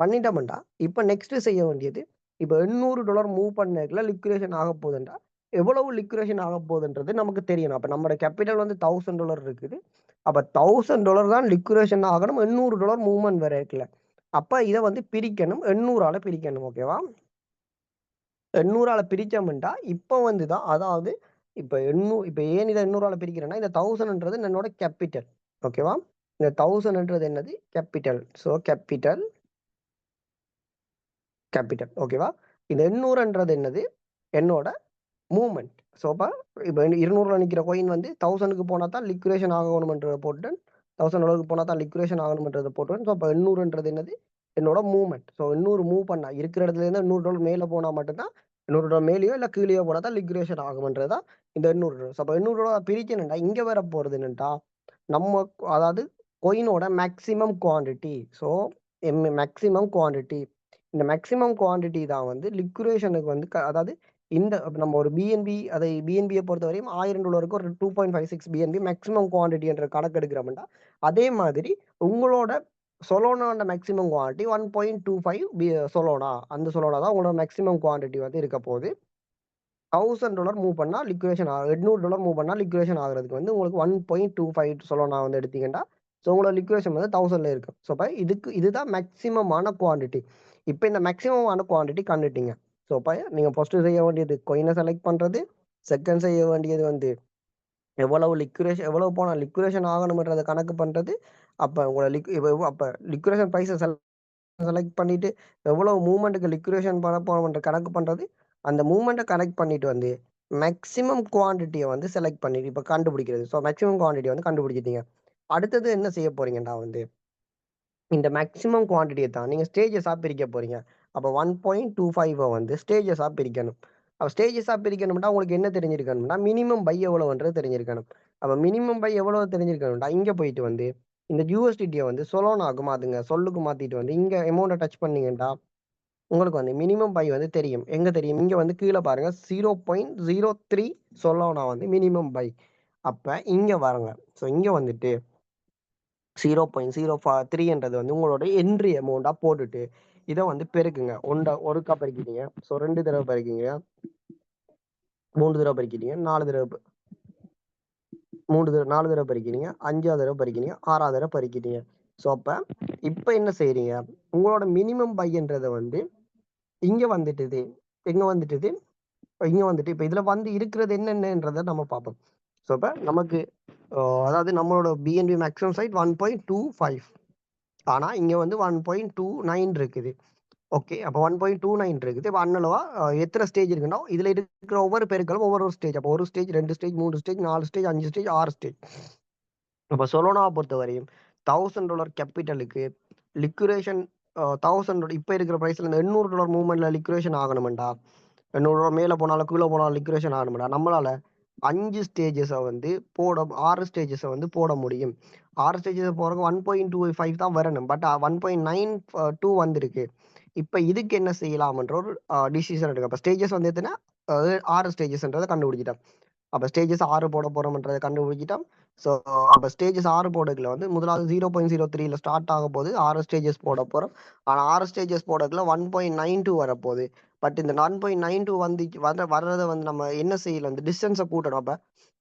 பண்ணிட்டோம்டா இப்போ நெக்ஸ்ட் செய்ய வேண்டியது இப்போ $800 மூவ் பண்ணல லிக்விடேஷன் ஆக போகுதுன்றா எவ்வளவு லிக்விடேஷன் ஆக போகுதுன்றது நமக்கு தெரியணும். அப்போ நம்மளோட கேபிட்டல் வந்து $1000 இருக்குது. அப்போ $1000 தான் லிக்விடேஷன் ஆகணும். $800 மூவ்மெண்ட் வர இருக்குல்ல. அப்போ இதை வந்து பிரிக்கணும். 800ஆல பிரிக்கணும். ஓகேவா? 800ஆல பிரிச்சோம்னா இப்போ வந்து தான் அதாவது இப்போ ஏன் இதை 800ஆல பிரிக்கிறேன்னா இந்த 1000ன்றது என்னோட கேபிட்டல். ஓகேவா? இந்த 1000ன்றது என்னது? கேபிட்டல். ஸோ கேபிட்டல் ஓகேவா? இந்த 800ன்றது என்னது? என்னோட மூவ்மெண்ட். ஸோ அப்போ இப்போ 200ல நிற்கிற கோயின் வந்து 1000க்கு போனால் தான் லிக்விடேஷன் ஆகணுமன்றதை போட்டு 1000 அளவுக்கு போனால் தான் லிக்விடேஷன் ஆகணுமன்றதை போட்டுருவேன். ஸோ அப்போ 800ன்றது என்னது? என்னோட மூவ்மெண்ட். ஸோ 800 மூவ் பண்ணா இருக்கிற இடத்துலேருந்து $100 மேலே போனால் மட்டும்தான் $100 மேலேயோ இல்லை கீழேயோ போனால் தான் லிக்விடேஷன் ஆகுமன்றது தான் இந்த 800. ஸோ அப்போ 800 பிரிக்கணும்டா இங்கே வர போகிறது என்னட்டா நம்ம அதாவது கோயினோட maximum quantity. So maximum quantity, இந்த மேக்ஸிமம் குவான்டிட்டி தான் வந்து லிக்விடேஷனுக்கு வந்து அதாவது இந்த நம்ம ஒரு பிஎன்பி அதை பிஎன்பியை பொறுத்த வரையும் $1000 ஒரு 2.56 பிஎன்பி மேக்ஸிமம் குவான்டிட்டி என்ற கணக்கு எடுக்கிறோம்டா. அதே மாதிரி உங்களோட சொலோனான மேக்ஸிமம் குவான்டிட்டி 1.25 சொலோனா, அந்த சொலோனா தான் உங்களோட மேக்ஸிமம் குவான்டிட்டி வந்து இருக்க போகுது. $1000 மூவ் பண்ணால் லிக்விடேஷன் $800 மூவ் பண்ணால் லிக்விடேஷன் ஆகிறதுக்கு வந்து உங்களுக்கு 1.25 சொலோனா வந்து எடுத்தீங்கன்னா ஸோ உங்களோட லிக்விடேஷன் வந்து 1000ல இருக்கும். ஸோ இப்போ இதுதான் மேக்ஸிமமான குவான்டிட்டி. இப்போ இந்த மேக்ஸிமமான குவான்டிட்டி கண்டுட்டீங்க. ஸோ இப்போ நீங்கள் ஃபர்ஸ்ட் செய்ய வேண்டியது கொயினை செலக்ட் பண்ணுறது, செகண்ட் செய்ய வேண்டியது வந்து எவ்வளவு போனால் லிக்விடேஷன் ஆகணுன்றதை கணக்கு பண்ணுறது. அப்போ உங்களோட அப்போ லிக்விடேஷன் ப்ரைஸை செலக்ட் பண்ணிட்டு எவ்வளவு மூவ்மெண்ட்டுக்கு லிக்விடேஷன் பண்ண போகிறோம்ன்ற கணக்கு பண்ணுறது. அந்த மூவ்மெண்ட்டை கனெக்ட் பண்ணிட்டு வந்து மேக்ஸிமம் குவான்டிட்டியை வந்து செலக்ட் பண்ணிட்டு இப்போ கண்டுபிடிக்கிறது. ஸோ மேக்ஸிமம் குவான்டிட்டி வந்து கண்டுபிடிச்சிட்டீங்க. அடுத்தது என்ன செய்ய போறீங்கடா வந்து இந்த மேக்ஸிமம் குவான்டிட்டியை தான் நீங்கள் ஸ்டேஜஸாக பிரிக்க போறீங்க. அப்போ 1.25 வந்து ஸ்டேஜஸாக பிரிக்கணும். அப்போ ஸ்டேஜஸாக பிரிக்கணும்னா உங்களுக்கு என்ன தெரிஞ்சிருக்கணும்னா மினிமம் பை எவ்வளோன்றது தெரிஞ்சிருக்கணும். அப்போ மினிமம் பை எவ்வளோ தெரிஞ்சிருக்கணும்டா இங்கே போயிட்டு வந்து இந்த யூஎஸ்டிடியை வந்து சொலோனாக்கு மாற்றுங்க. சொல்லுக்கு மாற்றிட்டு வந்து இங்கே அமௌண்ட்டை டச் பண்ணீங்கடா உங்களுக்கு வந்து மினிமம் பை வந்து தெரியும். எங்கே தெரியும்? இங்கே வந்து கீழே பாருங்கள் 0.03 சொலோனா வந்து மினிமம் பை. அப்போ இங்கே பாருங்க. ஸோ இங்கே வந்துட்டு 0.03ன்றது வந்து உங்களோட என்ட்ரி அமௌண்ட்டாக போட்டுட்டு இதை வந்து பெருக்குங்க. ஒருக்கா பெருக்கிட்டீங்க. ஸோ 2 தடவை பெருக்கிங்க, 3 தடவை பெருக்கிட்டீங்க, 4 தடவை 4 தடவை பெருக்கிட்டீங்க, 5ஆவது தடவை பெருக்கிட்டீங்க, 6ஆவது தடவை பெருக்கிட்டீங்க. ஸோ அப்போ இப்போ என்ன செய்றீங்க? உங்களோட மினிமம் பைன்றதை வந்து இங்கே வந்துட்டுது. எங்கே வந்துட்டுது? இங்கே வந்துட்டு இப்போ இதில் வந்து இருக்கிறது என்னென்னன்றதை நம்ம பார்ப்போம். ஸோ இப்போ நமக்கு அதாவது நம்மளோட பிஎன்பி மேக்ஸிமம் சைட் 1.25, ஆனால் இங்கே வந்து 1.29 இருக்குது. ஓகே, அப்போ 1.29 இருக்குது. இப்போ அண்ணளவா எத்தனை ஸ்டேஜ் இருக்குன்னா இதில் இருக்கிற ஒவ்வொரு பேருக்களும் ஒவ்வொரு ஸ்டேஜ். அப்போ 1 stage, 2 stage, 3 stage, 4 stage, 5 stage, 6 stage. இப்போ சொலோனாவை பொறுத்த வரையும் $1000 கேபிட்டலுக்கு லிக்விடேஷன் 1000 இப்போ இருக்கிற ப்ரைஸில் இந்த $800 மூவ்மெண்ட்டில் லிக்விடேஷன் ஆகணுமெண்டா, $800 மேலே போனாலும் கீழே போனாலும் லிக்விடேஷன் ஆகணுமெண்டா நம்மளால் 5 ஸ்டேஜஸை வந்து 6 ஸ்டேஜஸை வந்து போட முடியும். 6 ஸ்டேஜஸை போகிறக்கு 1.25 தான் வரணும். பட் 1.92 வந்திருக்கு. இப்போ இதுக்கு என்ன செய்யலாம்ன்ற ஒரு டிசிஷன் எடுக்க. அப்போ ஸ்டேஜஸ் வந்து எத்தனை? 6 ஸ்டேஜஸ்ன்றதை கண்டுபிடிச்சிட்டோம். அப்போ ஸ்டேஜஸ் 6 போட போகிறோம்ன்றதை கண்டுபிடிச்சிட்டோம். ஸோ அப்போ ஸ்டேஜஸ் 6 போடக்குள்ள வந்து முதலாவது 0.03ல ஸ்டார்ட் ஆக போது 6 ஸ்டேஜஸ் போட போகிறோம். ஆனால் 6 ஸ்டேஜஸ் போடக்குள்ள 1.92 வரப்போகுது. பட் இந்த 1.92 வந்து வர்றதை வந்து நம்ம என்ன செய்யலாம்? இந்த டிஸ்டன்ஸை கூட்டணும்.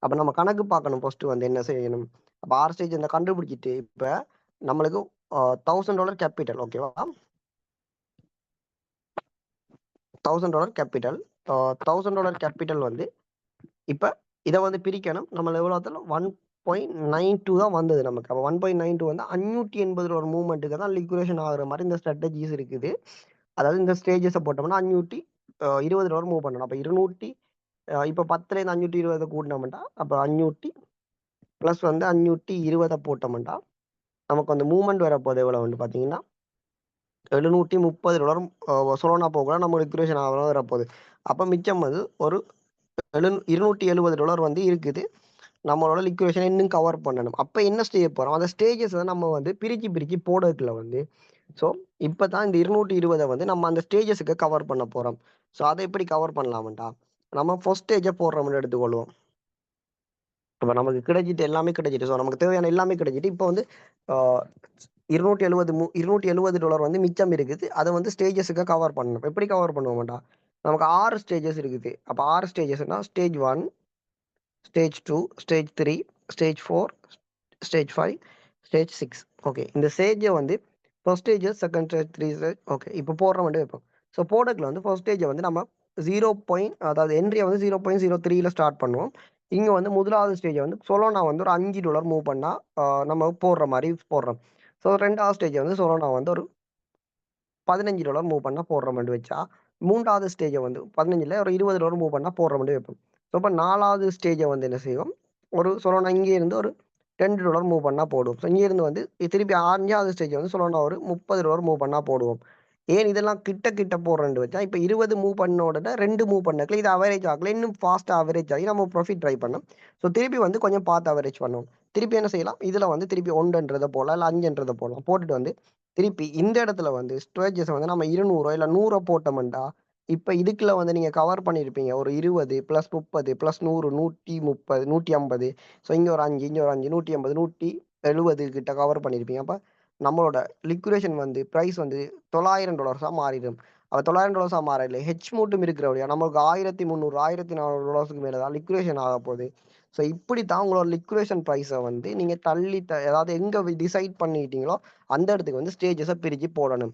அப்போ நம்ம கணக்கு பார்க்கணும். ஃபர்ஸ்ட் வந்து என்ன செய்யணும்? அப்போ 6 ஸ்டேஜ் இந்த கண்டுபிடிச்சிட்டு இப்போ நம்மளுக்கு $1000 கேபிட்டல். ஓகேவா? $1000 கேபிட்டல். $1000 கேபிட்டல் வந்து இப்போ இதை வந்து பிரிக்கணும். நம்ம எவ்வளோ 1.92 தான் வந்தது நமக்கு. அப்போ 1.92 வந்து 580 ஒரு மூவ்மெண்ட்டுக்கு தான் லிக்விடேஷன் ஆகுற மாதிரி இந்த ஸ்ட்ராட்டஜிஸ் இருக்குது. அதாவது இந்த ஸ்டேஜஸை போட்டோம்னா $520 மூவ் பண்ணணும். அப்போ 200 இப்போ 10லேருந்து 520 கூட்டினோம்டா அப்போ 500 ப்ளஸ் வந்து 520 போட்டோம்டா நமக்கு அந்த மூவ்மெண்ட் வரப்போது எவ்வளோ வந்து பார்த்தீங்கன்னா $730 சொலோனா போகலாம் நம்ம லிக்விடேஷன் ஆகலாம் வரப்போகுது. அப்போ மிச்சம் வந்து ஒரு $270 வந்து இருக்குது. நம்மளோட லிக்விடேஷனை இன்னும் கவர் பண்ணணும். அப்போ என்ன ஸ்டேஜ் போகிறோம்? அந்த ஸ்டேஜஸ் நம்ம வந்து பிரித்து போடக்குள்ள வந்து ஸோ இப்போ தான் இந்த 220 வந்து நம்ம அந்த ஸ்டேஜஸுக்கு கவர் பண்ண போகிறோம். ஸோ அதை எப்படி கவர் பண்ணலாம்டா நம்ம ஃபர்ஸ்ட் ஸ்டேஜை போடுறோம்னு எடுத்துக்கொள்வோம். இப்போ நமக்கு கிடைச்சிட்டு எல்லாமே கிடைச்சிட்டு ஸோ நமக்கு தேவையான எல்லாமே கிடைச்சிட்டு இப்போ வந்து $270 வந்து மிச்சம் இருக்குது. அதை வந்து ஸ்டேஜஸுக்கு கவர் பண்ணணும். எப்படி கவர் பண்ணுவோம்டா நமக்கு 6 ஸ்டேஜஸ் இருக்குது. அப்போ 6 ஸ்டேஜஸ்னா stage 1, stage 2, stage 3, stage 4, stage 5, stage 6. Okay, இந்த ஸ்டேஜை வந்து first stage, second stage, 3 stage. Okay, இப்போ போடுற மட்டும் வைப்போம். ஸோ போடக்கில் வந்து ஃபர்ஸ்ட் ஸ்டேஜை வந்து நம்ம அதாவது என்ட்ரியை வந்து 0.03ல ஸ்டார்ட் பண்ணுவோம். இங்கே வந்து முதலாவது ஸ்டேஜை வந்து சொலோனா வந்து ஒரு $5 மூவ் பண்ணால் நம்ம போடுற மாதிரி போடுறோம். ஸோ ரெண்டாவது ஸ்டேஜை வந்து சொலோனா வந்து ஒரு $15 மூவ் பண்ணால் போடுற மாதிரி வச்சா, மூன்றாவது ஸ்டேஜை வந்து 15ல் ஒரு $20 மூவ் பண்ணால் போடுற மாதிரி வைப்போம். ஸோ இப்போ நாலாவது ஸ்டேஜை வந்து என்ன செய்வோம், ஒரு சொலோனா இங்கே இருந்து ஒரு $10 மூவ் பண்ணால் போடுவோம். ஸோ இங்கேருந்து வந்து திருப்பி 5வது ஸ்டேஜை வந்து சொலோனா ஒரு $30 மூவ் பண்ணால் போடுவோம். ஏன் இதெல்லாம் கிட்ட கிட்ட போடுறேன்னு வச்சா, இப்போ 20 மூவ் பண்ண உடனே 2 மூவ் பண்ணக்கல இது அவரேஜ் ஆகல, இன்னும் ஃபாஸ்ட்டாக அவரேஜ் ஆகி நம்ம ப்ராஃபிட் ட்ரை பண்ணோம். ஸோ திருப்பி வந்து கொஞ்சம் பார்த்து அவரேஜ் பண்ணுவோம். திருப்பி என்ன செய்யலாம், இதில் வந்து திருப்பி 1ன்றதை போடலாம், இல்லை 5ன்றதை போடலாம். போட்டுட்டு வந்து திருப்பி இந்த இடத்துல வந்து ஸ்டோரேஜஸ் வந்து நம்ம 200 இல்லை 100 போட்டோம்டா, இப்போ இதுக்குள்ள வந்து நீங்கள் கவர் பண்ணியிருப்பீங்க ஒரு 20 + 30 + 100 130 150. ஸோ இங்கே ஒரு 5 இங்கே ஒரு 5 180 170 கிட்ட கவர் பண்ணியிருப்பீங்க. அப்போ நம்மளோட லிக்விடேஷன் வந்து ப்ரைஸ் வந்து $900 மாறிடும். அப்போ $900 மாறல ஹெச் மூட்டும் இருக்கிறபடியா நம்மளுக்கு 1300 $1400 மேலே தான் லிக்விடேஷன் ஆக போகுது. ஸோ இப்படி தான் உங்களோட லிக்விடேஷன் ப்ரைஸை வந்து நீங்கள் அதாவது எங்கே டிசைட் பண்ணிட்டீங்களோ அந்த இடத்துக்கு வந்து ஸ்டேஜஸை பிரித்து போடணும்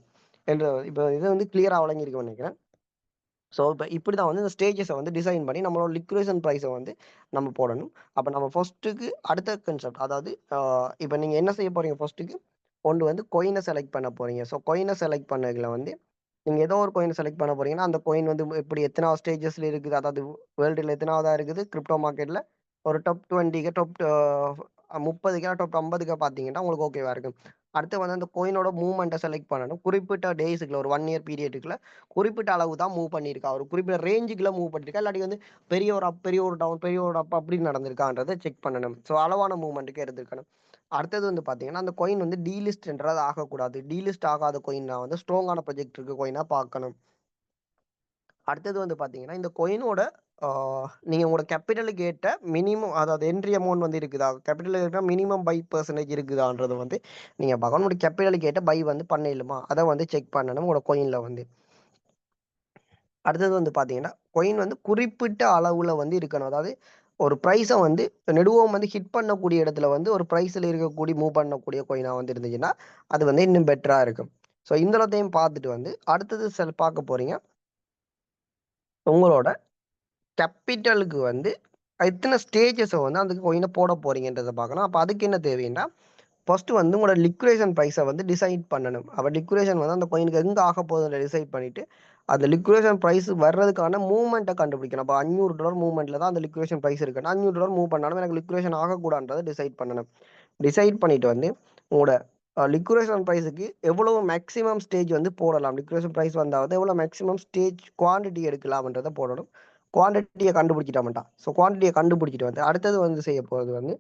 என்ற இப்போ இதை வந்து கிளியராக வழங்கியிருக்கேன்னு நினைக்கிறேன். ஸோ இப்போ இப்படி தான் வந்து இந்த ஸ்டேஜஸை வந்து டிசைன் பண்ணி நம்மளோட லிக்விடேஷன் ப்ரைஸை வந்து நம்ம போடணும். அப்போ நம்ம ஃபர்ஸ்ட்டுக்கு அடுத்த கன்செப்ட், அதாவது இப்போ நீங்கள் என்ன செய்ய போகிறீங்க, ஃபர்ஸ்ட்டுக்கு ஒன்று வந்து கொயினை செலக்ட் பண்ண போகிறீங்க. ஸோ கொயினை செலக்ட் பண்ணதில் வந்து நீங்கள் ஏதோ ஒரு கோயினை செலக்ட் பண்ண போகிறீங்கன்னா அந்த கோயின் வந்து இப்படி எத்தனாவது ஸ்டேஜஸில் இருக்குது, அதாவது வேர்ல்டில் எத்தனாவதாக இருக்குது கிரிப்டோ மார்க்கெட்டில் ஒரு டாப் 20க்கு டாப் 30க்கு டாப் 50க்கு பார்த்தீங்கன்னா உங்களுக்கு ஓகேவா இருக்கும். அடுத்து வந்து அந்த கோயினோட மூவ்மெண்ட்டை செலக்ட் பண்ணணும். குறிப்பிட்ட டேஸுக்குள்ள ஒரு 1 இயர் பீரியடுக்குள்ள குறிப்பிட்ட அளவு தான் மூவ் பண்ணியிருக்கா, ஒரு குறிப்பிட்ட ரேஞ்சுக்குள்ள மூவ் பண்ணியிருக்கா, இல்லாட்டி வந்து பெரிய ஒரு அப் பெரிய ஒரு டவுன் பெரிய ஒரு அப் அப்படி நடந்திருக்கான்றதை செக் பண்ணணும். ஸோ அளவான மூவ்மெண்ட்டுக்கு எடுத்துக்கணும். அடுத்தது வந்து பார்த்தீங்கன்னா அந்த கோயின் வந்து டீலிஸ்ட்ன்றது ஆகக்கூடாது. டீலிஸ்ட் ஆகாத கோயின்னா வந்து ஸ்ட்ராங்கான ப்ரொஜெக்ட் இருக்க கோயினாக பார்க்கணும். அடுத்தது வந்து பார்த்தீங்கன்னா இந்த கோயினோட நீங்கள் உங்களோட கேபிட்டலுக்கு ஏற்ற மினிமம், அதாவது என்ட்ரி அமௌண்ட் வந்து இருக்குதா, கேபிட்டலுக்கு ஏற்ற மினிமம் பை பர்சன்டேஜ் இருக்குதான்றது வந்து நீங்கள் பார்க்கணும். உங்களோட கேபிட்டலுக்கு ஏற்ற பை வந்து பண்ணிடலுமா அதை வந்து செக் பண்ணணும் உங்களோட கோயினில் வந்து. அடுத்தது வந்து பார்த்தீங்கன்னா கோயின் வந்து குறிப்பிட்ட அளவில் வந்து இருக்கணும். அதாவது ஒரு ப்ரைஸை வந்து நெடுவோம் வந்து ஹிட் பண்ணக்கூடிய இடத்துல வந்து ஒரு ப்ரைஸில் இருக்கக்கூடிய மூவ் பண்ணக்கூடிய கோயினாக வந்து இருந்துச்சுன்னா அது வந்து இன்னும் பெட்டராக இருக்கும். ஸோ இந்த இடத்தையும் பார்த்துட்டு வந்து அடுத்தது பார்க்க போகிறீங்க உங்களோட கேபிட்டலுக்கு வந்து எத்தனை ஸ்டேஜஸை வந்து அந்த கோயினை போட போகிறீங்கன்றதை பார்க்கணும். அப்போ அதுக்கு என்ன தேவைன்னா ஃபர்ஸ்ட்டு வந்து உங்களோட லிக்விடேஷன் ப்ரைஸை வந்து டிசைட் பண்ணணும். அப்போ லிக்விடேஷன் வந்து அந்த கோயினுக்கு எங்கே ஆக போகுதுன்னு டிசைட் பண்ணிவிட்டு அந்த லிக்விடேஷன் ப்ரைஸ் வர்றதுக்கான மூவ்மெண்ட்டை கண்டுபிடிக்கணும். அப்போ $500 மூவ்மெண்ட்டில் தான் அந்த லிக்விடேஷன் ப்ரைஸ் இருக்குன்னா $500 மூவ் பண்ணாலும் எனக்கு லிக்விடேஷன் ஆகக்கூடாதுன்றதை டிசைட் பண்ணணும். டிசைட் பண்ணிவிட்டு வந்து உங்களோட லிக்விடேஷன் ப்ரைஸுக்கு எவ்வளோ மேக்ஸிமம் ஸ்டேஜ் வந்து போடலாம், லிக்விடேஷன் ப்ரைஸ் வந்தாவது எவ்வளோ மேக்ஸிமம் ஸ்டேஜ் குவான்டிட்டி எடுக்கலாம்ன்றதை போடணும். குவான்டிட்டியை கண்டுபிடிச்சிட்டோம்ட்டா. ஸோ குவான்டிட்டியை கண்டுபிடிச்சிட்டு வந்து அடுத்தது வந்து செய்ய போகிறது வந்து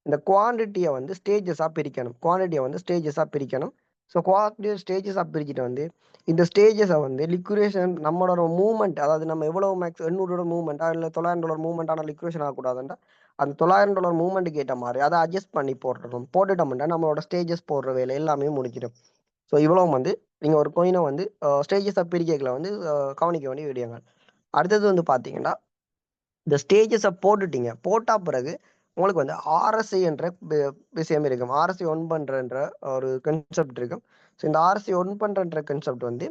இந்த குவான்டிட்டியை வந்து ஸ்டேஜஸாக பிரிக்கணும். குவான்டிட்டியை வந்து ஸ்டேஜஸாக பிரிக்கணும். ஸோ குவான்டிட்டி ஸ்டேஜஸாக பிரிச்சுட்டு வந்து இந்த ஸ்டேஜஸை வந்து லிக்விடேஷன் நம்மளோட மூவ்மெண்ட், அதாவது நம்ம எவ்வளோ மேக்ஸ் $800 மூவ்மெண்ட்டா இல்லை $900 மூவ்மெண்ட்டான லிக்விடேஷன் ஆகக்கூடாதுன்றா அந்த $900 மூவ்மெண்ட்டுக்கு ஏற்ற மாதிரி அதை அட்ஜஸ்ட் பண்ணி போட்டுடணும். போட்டுட்டோம்னா நம்மளோட ஸ்டேஜஸ் போடுற வேலை எல்லாமே முடிச்சிடும். ஸோ இவ்வளோ வந்து நீங்கள் ஒரு கோயினை வந்து ஸ்டேஜஸாக பிரிக்கல வந்து கவனிக்க வேண்டிய விடயங்கள். அடுத்தது வந்து பார்த்தீங்கன்னா இந்த ஸ்டேஜஸை போட்டுட்டீங்க, போட்ட பிறகு உங்களுக்கு வந்து ஆர்எஸ்ஐ என்ற விஷயம் இருக்கும். ஆர்எஸ்ஐ ஒன் பண்ணுறன்ற ஒரு கன்செப்ட் இருக்கும். ஸோ இந்த ஆர்எஸ்ஐ ஒன் பண்ணுறன்ற கன்செப்ட் வந்து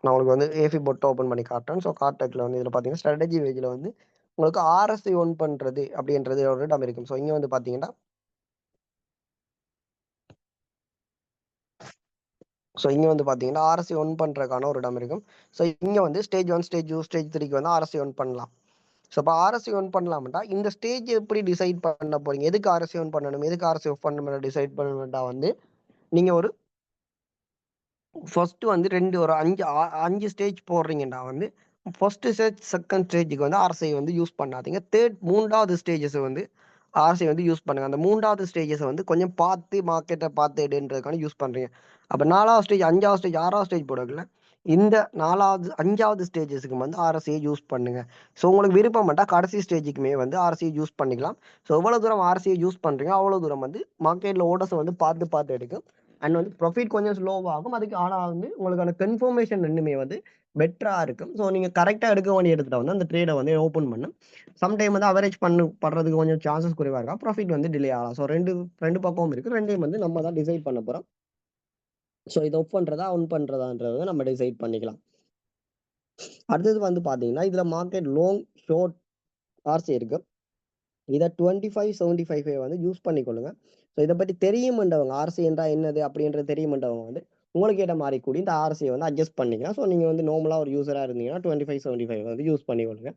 நான் உங்களுக்கு வந்து ஏஃபி பொட்டை ஓப்பன் பண்ணி காட்டுறேன். ஸோ கார்டெக்கில் வந்து இதில் பார்த்தீங்கன்னா ஸ்ட்ராட்டஜி பேஜில் வந்து உங்களுக்கு ஆர்எஸ்ஐ ஒன் பண்ணுறது அப்படின்றது ஒரு இடம் இருக்கும். ஸோ இங்கே வந்து பார்த்தீங்கன்னா ஆர்எஸ்ஐ ஒன் பண்ணுறதுக்கான ஒரு இடம் இருக்கும். ஸோ இங்கே வந்து ஸ்டேஜ் 1 ஸ்டேஜ் 2 ஸ்டேஜ் 3க்கு வந்து ஆர்எஸ்ஐ ஒன் பண்ணலாம். ஸோ இப்போ ஆர்எஸ்ஐ ஒன் பண்ணலாம்டா இந்த ஸ்டேஜ் எப்படி டிசைட் பண்ண போறீங்க, எதுக்கு ஆர்எஸ்ஐ ஒன் பண்ணணும் எதுக்கு ஆர்எஸ்ஐ ஆஃப் பண்ணணும் டிசைட் பண்ணணும்டா வந்து நீங்கள் ஒரு ஃபர்ஸ்ட் வந்து ஒரு 5 ஸ்டேஜ் போடுறீங்கடா வந்து ஃபர்ஸ்ட் ஸ்டேஜ் செகண்ட் ஸ்டேஜுக்கு வந்து ஆர்எஸ்ஐ வந்து யூஸ் பண்ணாதீங்க. மூன்றாவது ஸ்டேஜஸ் வந்து ஆர்எஸ்ஐ வந்து யூஸ் பண்ணுங்க. அந்த மூன்றாவது ஸ்டேஜஸை வந்து கொஞ்சம் பார்த்து மார்க்கெட்டை பார்த்து எடுன்றதுக்கான யூஸ் பண்ணுறீங்க. அப்போ 4வது ஸ்டேஜ் 5வது ஸ்டேஜ் 6வது ஸ்டேஜ் போடல, இந்த 4வது 5வது ஸ்டேஜஸுக்கு வந்து ஆர்எஸ்ஐ யூஸ் பண்ணுங்க. ஸோ உங்களுக்கு விருப்பம் மட்டும் கடைசி ஸ்டேஜுக்குமே வந்து ஆர்எஸ்ஐ யூஸ் பண்ணிக்கலாம். ஸோ எவ்வளோ தூரம் ஆர்எஸ்ஐ யூஸ் பண்ணுறீங்க அவ்வளோ தூரம் வந்து மார்க்கெட்டில் ஓடர்ஸை வந்து பார்த்து எடுக்கும். அண்ட் வந்து ப்ராஃபிட் கொஞ்சம் ஸ்லோவாகும். அதுக்கு ஆனால் வந்து உங்களுக்கான கன்ஃபர்மேஷன் ரெண்டுமே வந்து பெட்டராக இருக்கும். ஸோ நீங்கள் கரெக்டாக எடுக்க வேண்டிய இடத்துல வந்து அந்த ட்ரேடை வந்து ஓப்பன் பண்ணும். சம்டைம் வந்து அவரேஜ் படுறதுக்கு கொஞ்சம் சான்சஸ் குறைவாக இருக்கும். ப்ராஃபிட் வந்து டிலே ஆகலாம். ஸோ ரெண்டு பக்கமும் இருக்குது. ரெண்டையும் வந்து நம்ம தான் டிசைட் பண்ண போகிறோம். ஸோ இதை ஆஃப் பண்ணுறதா ஆன் பண்ணுறதான்றதை நம்ம டிசைட் பண்ணிக்கலாம். அடுத்தது வந்து பார்த்தீங்கன்னா இதில் மார்க்கெட் லாங் ஷார்ட் ஆர்சி இருக்குது. இதை 2575 வந்து யூஸ் பண்ணிக்கொள்ளுங்க. ஸோ இதை பற்றி தெரியுமெண்டவங்க ஆர்சி என்றால் என்னது அப்படின்றது தெரியுமெண்டவங்க வந்து உங்களுக்கு ஏற்ற மாதிரி கூடி இந்த ஆர்சியை வந்து அட்ஜஸ்ட் பண்ணிக்கலாம். ஸோ நீங்கள் வந்து நார்மலாக ஒரு யூஸராக இருந்தீங்கன்னா 2575 வந்து யூஸ் பண்ணிக்கொள்ளுங்க.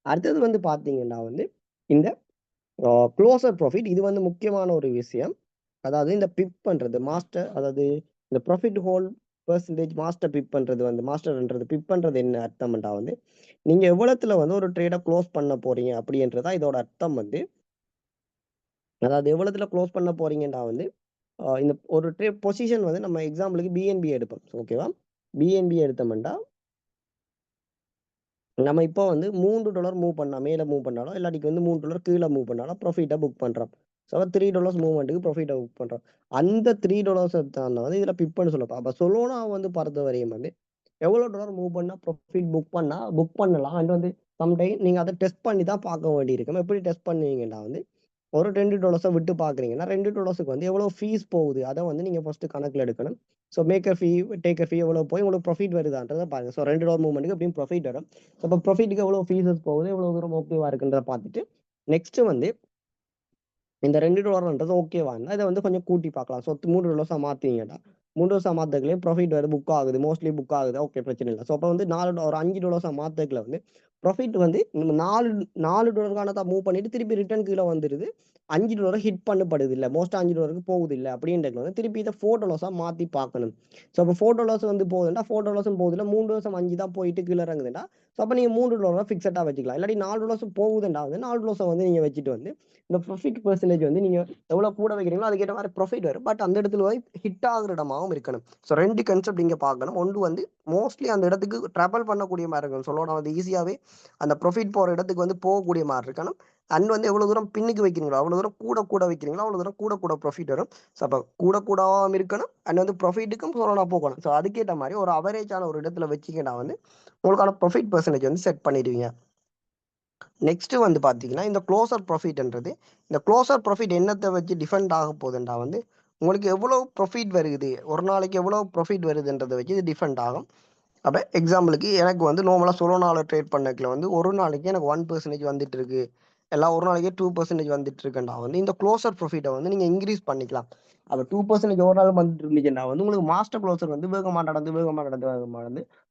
அடுத்தது வந்து பார்த்தீங்கன்னா வந்து இந்த க்ளோசர் ப்ராஃபிட், இது வந்து முக்கியமான ஒரு விஷயம். அதாவது இந்த பிப் பண்ணுறது மாஸ்டர், அதாவது இந்த ப்ராஃபிட் ஹோல் பெர்சன்டேஜ் மாஸ்டர் பிப் பண்ணுறது வந்து மாஸ்டர்ன்றது பிப் பண்ணுறது என்ன அர்த்தம்ன்றா வந்து நீங்கள் எவ்வளோத்துல வந்து ஒரு ட்ரேடை க்ளோஸ் பண்ண போறீங்க அப்படின்றதா இதோட அர்த்தம் வந்து. அதாவது எவ்வளோத்துல க்ளோஸ் பண்ண போறீங்கன்னா வந்து இந்த ஒரு பொசிஷன் வந்து நம்ம எக்ஸாம்பிளுக்கு பிஎன்பி எடுப்போம். ஓகேவா, பிஎன்பி எடுத்தோம்னா நம்ம இப்போ வந்து $3 மூவ் பண்ணா மேலே மூவ் பண்ணாலும் இல்லாட்டிக்கு வந்து $3 கீழே மூவ் பண்ணாலும் ப்ராஃபிட்டை புக் பண்ணுறோம். ஸோ $3 மூவ்மெண்ட்டுக்கு ப்ராஃபிட்டை புக் பண்ணுறோம். அந்த $3 தான் வந்து இதில் பிப்புன்னு சொல்லப்போம். அப்போ சொலோனா வந்து பொறுத்த வரையும் வந்து எவ்வளோ டாலர் மூவ் பண்ணால் ப்ராஃபிட் புக் பண்ணலாம். அண்ட் வந்து சம்டைம் நீங்கள் அதை டெஸ்ட் பண்ணி தான் பார்க்க வேண்டியிருக்கும். எப்படி டெஸ்ட் பண்ணுவீங்கன்னா வந்து ஒரு $2 விட்டு பார்க்குறீங்கன்னா $2 வந்து எவ்வளோ ஃபீஸ் போகுது அதை வந்து நீங்கள் ஃபஸ்ட்டு கணக்கில் எடுக்கணும். ஸோ மேக்கர் ஃபீ டேக்கர் ஃபீ எவ்வளோ போய் உங்களுக்கு ப்ராஃபிட் வருதான்றதை பாருங்கள். ஸோ $2 மூவ்மெண்ட்டுக்கு எப்படியும் ப்ராஃபிட் வரும். ஸோ இப்போ ப்ராஃபிட்டுக்கு எவ்வளோ ஃபீஸஸ் போகுது, எவ்வளோ தூரம் ஓகேவா இருக்குன்றதை பார்த்துட்டு நெக்ஸ்ட்டு வந்து இந்த $2ன்றது ஓகேவா இருந்தால் இதை வந்து கொஞ்சம் கூட்டி பார்க்கலாம். ஸோ $3 மாற்றிங்கன்னா $3 மாற்றக்குள்ளே ப்ராஃபிட் வந்து புக் ஆகுது, மோஸ்ட்லி புக் ஆகுது, ஓகே பிரச்சனை இல்லை. ஸோ அப்போ வந்து ஒரு $5 மாற்றக்குள்ள வந்து ப்ராஃபிட் வந்து நம்ம $4 தான் மூவ் பண்ணிட்டு திருப்பி ரிட்டர்ன் கீழே வந்துடுது. $5 ஹிட் பண்ணப்படுது இல்லை, மோஸ்ட்டாக $5 போகுது இல்லை அப்படின்றது வந்து திருப்பி இதை $4 மாற்றி பார்க்கணும். ஸோ அப்போ $4 வந்து போகுதுன்னா $4 போகுதுன்னா $3 5 தான் போயிட்டு கீழே இறங்குதுன்னா ஸோ அப்போ நீங்கள் $3 ஃபிக்ஸட்டாக வச்சுக்கலாம். இல்லாட்டி $4 போகுதுண்டா வந்து $4 வந்து நீங்கள் வச்சுட்டு வந்து இந்த ப்ராஃபிட் பெர்சன்டேஜ் வந்து நீங்கள் எவ்வளோ கூட வைக்கிறீங்களோ அதுக்கேற்ற மாதிரி ப்ராஃபிட் வரும். பட் அந்த இடத்துல போய் ஹிட் ஆகிற இடமாகவும் இருக்கணும். ஸோ 2 கன்செப்ட் இங்கே பார்க்கணும். ஒன்று வந்து மோஸ்ட்லி அந்த இடத்துக்கு ட்ராவல் பண்ணக்கூடிய மாதிரி இருக்கணும். சொல்லணும் வந்து ஈஸியாகவே அந்த ப்ராஃபிட் போகிற இடத்துக்கு வந்து போகக்கூடிய மாதிரி இருக்கணும். அண்ட் வந்து எவ்வளோ தூரம் பின்னுக்கு வைக்கிறீங்களோ அவ்வளோ தூரம் கூட வைக்கிறீங்களோ அவ்வளோ தூரம் கூட ப்ராஃபிட் வரும். ஸோ அப்போ கூடவும் இருக்கணும் அண்ட் வந்து ப்ராஃபிட்டுக்கும் சொல்லணும் போகணும். ஸோ அதுக்கேற்ற மாதிரி ஒரு அவரேஜான ஒரு இடத்துல வச்சுக்கிட்டா வந்து உங்களுக்கான ப்ராஃபிட் பெர்சன்டேஜ் வந்து செட் பண்ணிடுவீங்க. நெக்ஸ்ட் வந்து பார்த்தீங்கன்னா இந்த க்ளோசர் ப்ராஃபிட்ன்றது, இந்த க்ளோசர் ப்ராஃபிட் என்னத்தை வச்சு டிஃபெண்ட் ஆக போகுதுன்றா வந்து உங்களுக்கு எவ்வளோ ப்ராஃபிட் வருது, ஒரு நாளைக்கு எவ்வளோ ப்ராஃபிட் வருதுன்றதை வச்சு இது டிஃபெண்ட் ஆகும். அப்போ எக்ஸாம்பிளுக்கு எனக்கு வந்து நார்மலாக சொலோனாவில் ட்ரேட் பண்ணக்கில் வந்து ஒரு நாளைக்கு எனக்கு 1% வந்துட்டு இருக்கு, எல்லாம் ஒரு நாளைக்கே 2% வந்துட்டு இருக்குன்னா வந்து இந்த க்ளோசர் ப்ராஃபிட்டை வந்து நீங்கள் இன்க்ரீஸ் பண்ணிக்கலாம். அப்போ 2% ஒரு நாள் வந்துட்டு இருந்துச்சுன்னா வந்து உங்களுக்கு மாஸ்டர் க்ளோசர் வந்து வேகமாக நடந்து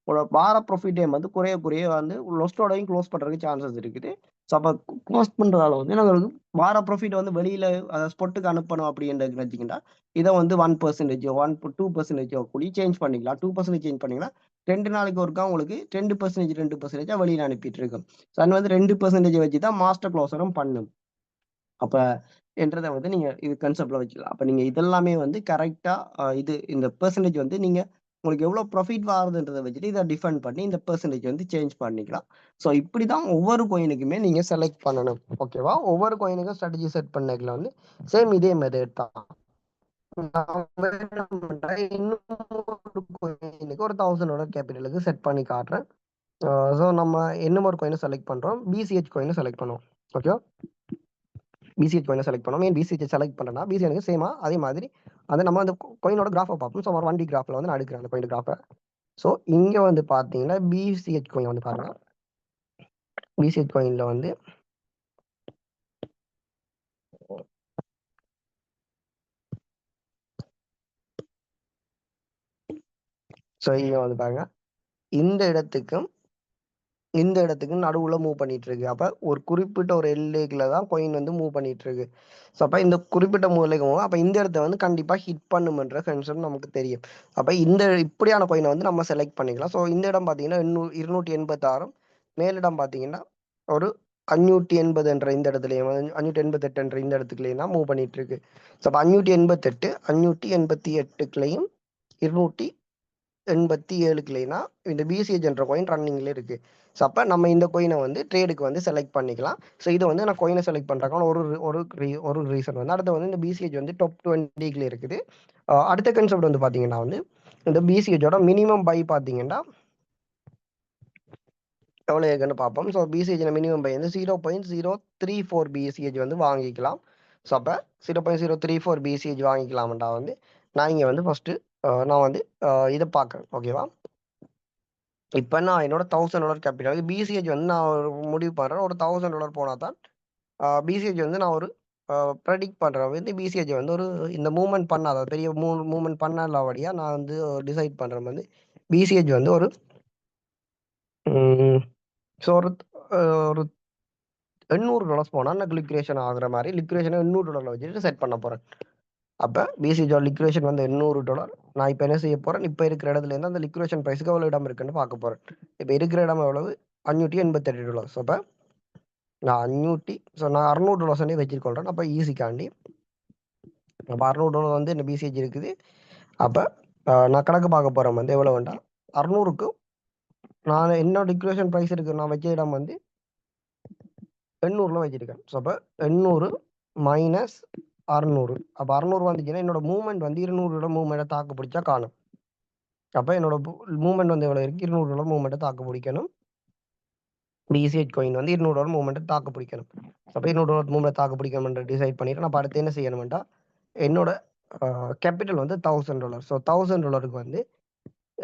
உங்களோட வார ப்ராஃபிட்டே வந்து குறைய வந்து லொஸ்டோடையும் க்ளோஸ் பண்ணுறதுக்கு சான்சஸ் இருக்குது. ஸோ அப்போ க்ளோஸ் பண்ணுறதால வந்து நாங்கள் வார ப்ராஃபிட் வந்து வெளியில் அதை ஸ்பொட்டுக்கு அனுப்பணும் அப்படின்றது வச்சுக்கிட்டா இதை வந்து 1% 2% கூடி சேஞ்ச் பண்ணிக்கலாம். 2% சேஞ்ச் பண்ணிக்கலாம். 2 நாளைக்கு ஒருக்கா உங்களுக்கு 2% வெளியில் அனுப்பிட்டு இருக்கும். ஸோ அது வந்து 2% வச்சு தான் மாஸ்டர் க்ளோசரும் பண்ணும். அப்போ என்றதை வந்து நீங்கள் இது கன்செப்டில் வச்சுக்கலாம். அப்போ நீங்கள் இதெல்லாமே வந்து கரெக்டாக இது இந்த பெர்சன்டேஜ் வந்து நீங்கள் உங்களுக்கு எவ்வளோ ப்ராஃபிட் வருதுன்றதை வச்சுட்டு இதை டிஃபைன் பண்ணி இந்த பெர்சன்டேஜ் வந்து சேஞ்ச் பண்ணிக்கலாம். ஸோ இப்படி தான் ஒவ்வொரு கோயினுக்குமே நீங்கள் செலக்ட் பண்ணணும். ஓகேவா, ஒவ்வொரு கோயினுக்கும் ஸ்ட்ராட்டஜி செட் பண்ணதுல வந்து சேம் இதே மெத்தட் தான். இன்னொரு கோயினுக்கு ஒரு $1000 கேபிட்டலுக்கு செட் பண்ணி காட்டுறேன். ஸோ நம்ம இன்னும் ஒரு கோயினை செலக்ட் பண்ணுறோம், பிசிஹெச் கோயினை செலக்ட் பண்ணுவோம். ஓகேவா, பிசிஹெச் கோயினை செலக்ட் பண்ணோம். ஏன் பிசிஹெச் செலக்ட் பண்ணனா பிசிஹெச் சேமா அதே மாதிரி அதை நம்ம அந்த கோயினோட கிராஃபை பார்ப்போம். ஸோ ஒரு 1D கிராஃபில் வந்து நான் எடுக்கிறேன் அந்த கோயின் கிராஃபை. ஸோ இங்கே வந்து பார்த்தீங்கன்னா பிசிஹெச் கோயின் வந்து பாருங்க, பிசிஹெச் கோயினில் வந்து ஸோ இங்கே வந்து பாருங்க இந்த இடத்துக்கும் நடுவில் மூவ் பண்ணிட்டு இருக்கு. அப்போ ஒரு குறிப்பிட்ட ஒரு எல்லைக்குள்ள தான் கோயின் வந்து மூவ் பண்ணிட்டு இருக்கு. ஸோ அப்போ இந்த குறிப்பிட்ட மூலைக்கும் அப்போ இந்த இடத்த வந்து கண்டிப்பாக ஹிட் பண்ணுமன்ற கன்செப்ட் நமக்கு தெரியும். அப்போ இந்த இப்படியான கோயினை வந்து நம்ம செலக்ட் பண்ணிக்கலாம். ஸோ இந்த இடம் பார்த்தீங்கன்னா 286, மேலிடம் பார்த்தீங்கன்னா ஒரு 580 என்ற இந்த இடத்துலையும் 588 என்ற இந்த இடத்துக்குலையும் தான் மூவ் பண்ணிட்டு இருக்கு. ஸோ அப்போ 588 588க்குலையும் 287க்குலைனா இந்த பிசிஹெச் என்ற கோயின் ரன்னிங்ல இருக்கு. ஸோ அப்போ நம்ம இந்த கோயினை வந்து ட்ரேடுக்கு வந்து செலக்ட் பண்ணிக்கலாம். ஸோ இதை வந்து நான் கோயினை செலக்ட் பண்ணுறக்கான ஒரு ரீசன் வந்து அடுத்து வந்து இந்த பிசிஹெச் வந்து டாப் 20க்குள்ள இருக்குது. அடுத்த கன்செப்ட் வந்து பார்த்தீங்கன்னா வந்து இந்த பிசிஹெச்சோட மினிமம் பை பார்த்தீங்கன்னா எவ்வளோ இருக்குன்னு பார்ப்போம். ஸோ பிசிஹெச் மினிமம் பை வந்து 0.034 பிசிஹெச் வந்து வாங்கிக்கலாம். ஸோ அப்போ 0.034 பிசிஹெச் வாங்கிக்கலாம்டா வந்து நான் இங்கே வந்து ஃபஸ்ட்டு நான் வந்து இதை பார்க்குறேன். ஓகேவா, இப்போ நான் என்னோட $1000 கேபிட்டல் பிசிஹெச் வந்து நான் முடிவு பண்ணுறேன் ஒரு $1000 போனால் தான் பிசிஹெச் வந்து நான் ஒரு ப்ரெடிக்ட் பண்ணுறேன் வந்து பிசிஹெச் வந்து ஒரு இந்த மூவ்மெண்ட் பண்ணாத பெரிய மூவ்மெண்ட் பண்ணாதபடியாக நான் வந்து டிசைட் பண்ணுறேன் வந்து பிசிஹெச் வந்து ஒரு ஸோ ஒரு $800 போனால் நான் லிக்விடேஷன் ஆகுற மாதிரி லிக்விடேஷனை $800 வச்சுட்டு செட் பண்ண போகிறேன். அப்போ பிசிஹெச் லிக்விடேஷன் வந்து $800. நான் இப்போ என்ன செய்ய போகிறேன், இப்போ இருக்கிற இடத்துலேருந்து அந்த லிக்விடேஷன் ப்ரைஸுக்கு எவ்வளோ இடம் இருக்குன்னு பார்க்க போகிறேன். இப்போ இருக்கிற இடம் எவ்வளவு, $588. அப்போ நான் நான் $600 வச்சுருக்கோன்றேன். அப்போ ஈஸிக்காண்டி அப்போ $600 வந்து என்ன பிசிஹெச் இருக்குது. அப்போ நான் கணக்கு பார்க்க போகிறேன் வந்து எவ்வளோ வேண்டாம் 600க்கு நான் என்னோட லிக்விடேஷன் ப்ரைஸ் இருக்குது நான் வச்ச இடம் வந்து 800 வச்சுருக்கேன். ஸோ அப்போ 800 மைனஸ் 600. அப்போ 600 வந்துச்சுன்னா என்னோட மூவ்மெண்ட் வந்து $200 மூவ்மெண்ட்டை தாக்கு பிடிச்சா காணும். அப்போ என்னோட மூவ்மெண்ட் வந்து எவ்வளோ இருக்குது, $200 மூவ்மெண்ட்டை தாக்கு பிடிக்கணும். பிசிஹெச் காயின் வந்து $200 மூவ்மெண்ட்டை தாக்கு பிடிக்கணும். அப்போ $200 மூவ்மெண்ட் தாக்கு பிடிக்கணும்ன்ற டிசைட் பண்ணிட்டு நான் அடுத்து என்ன செய்யணும்டா, என்னோட கேபிட்டல் வந்து $1000. ஸோ $1000க்கு வந்து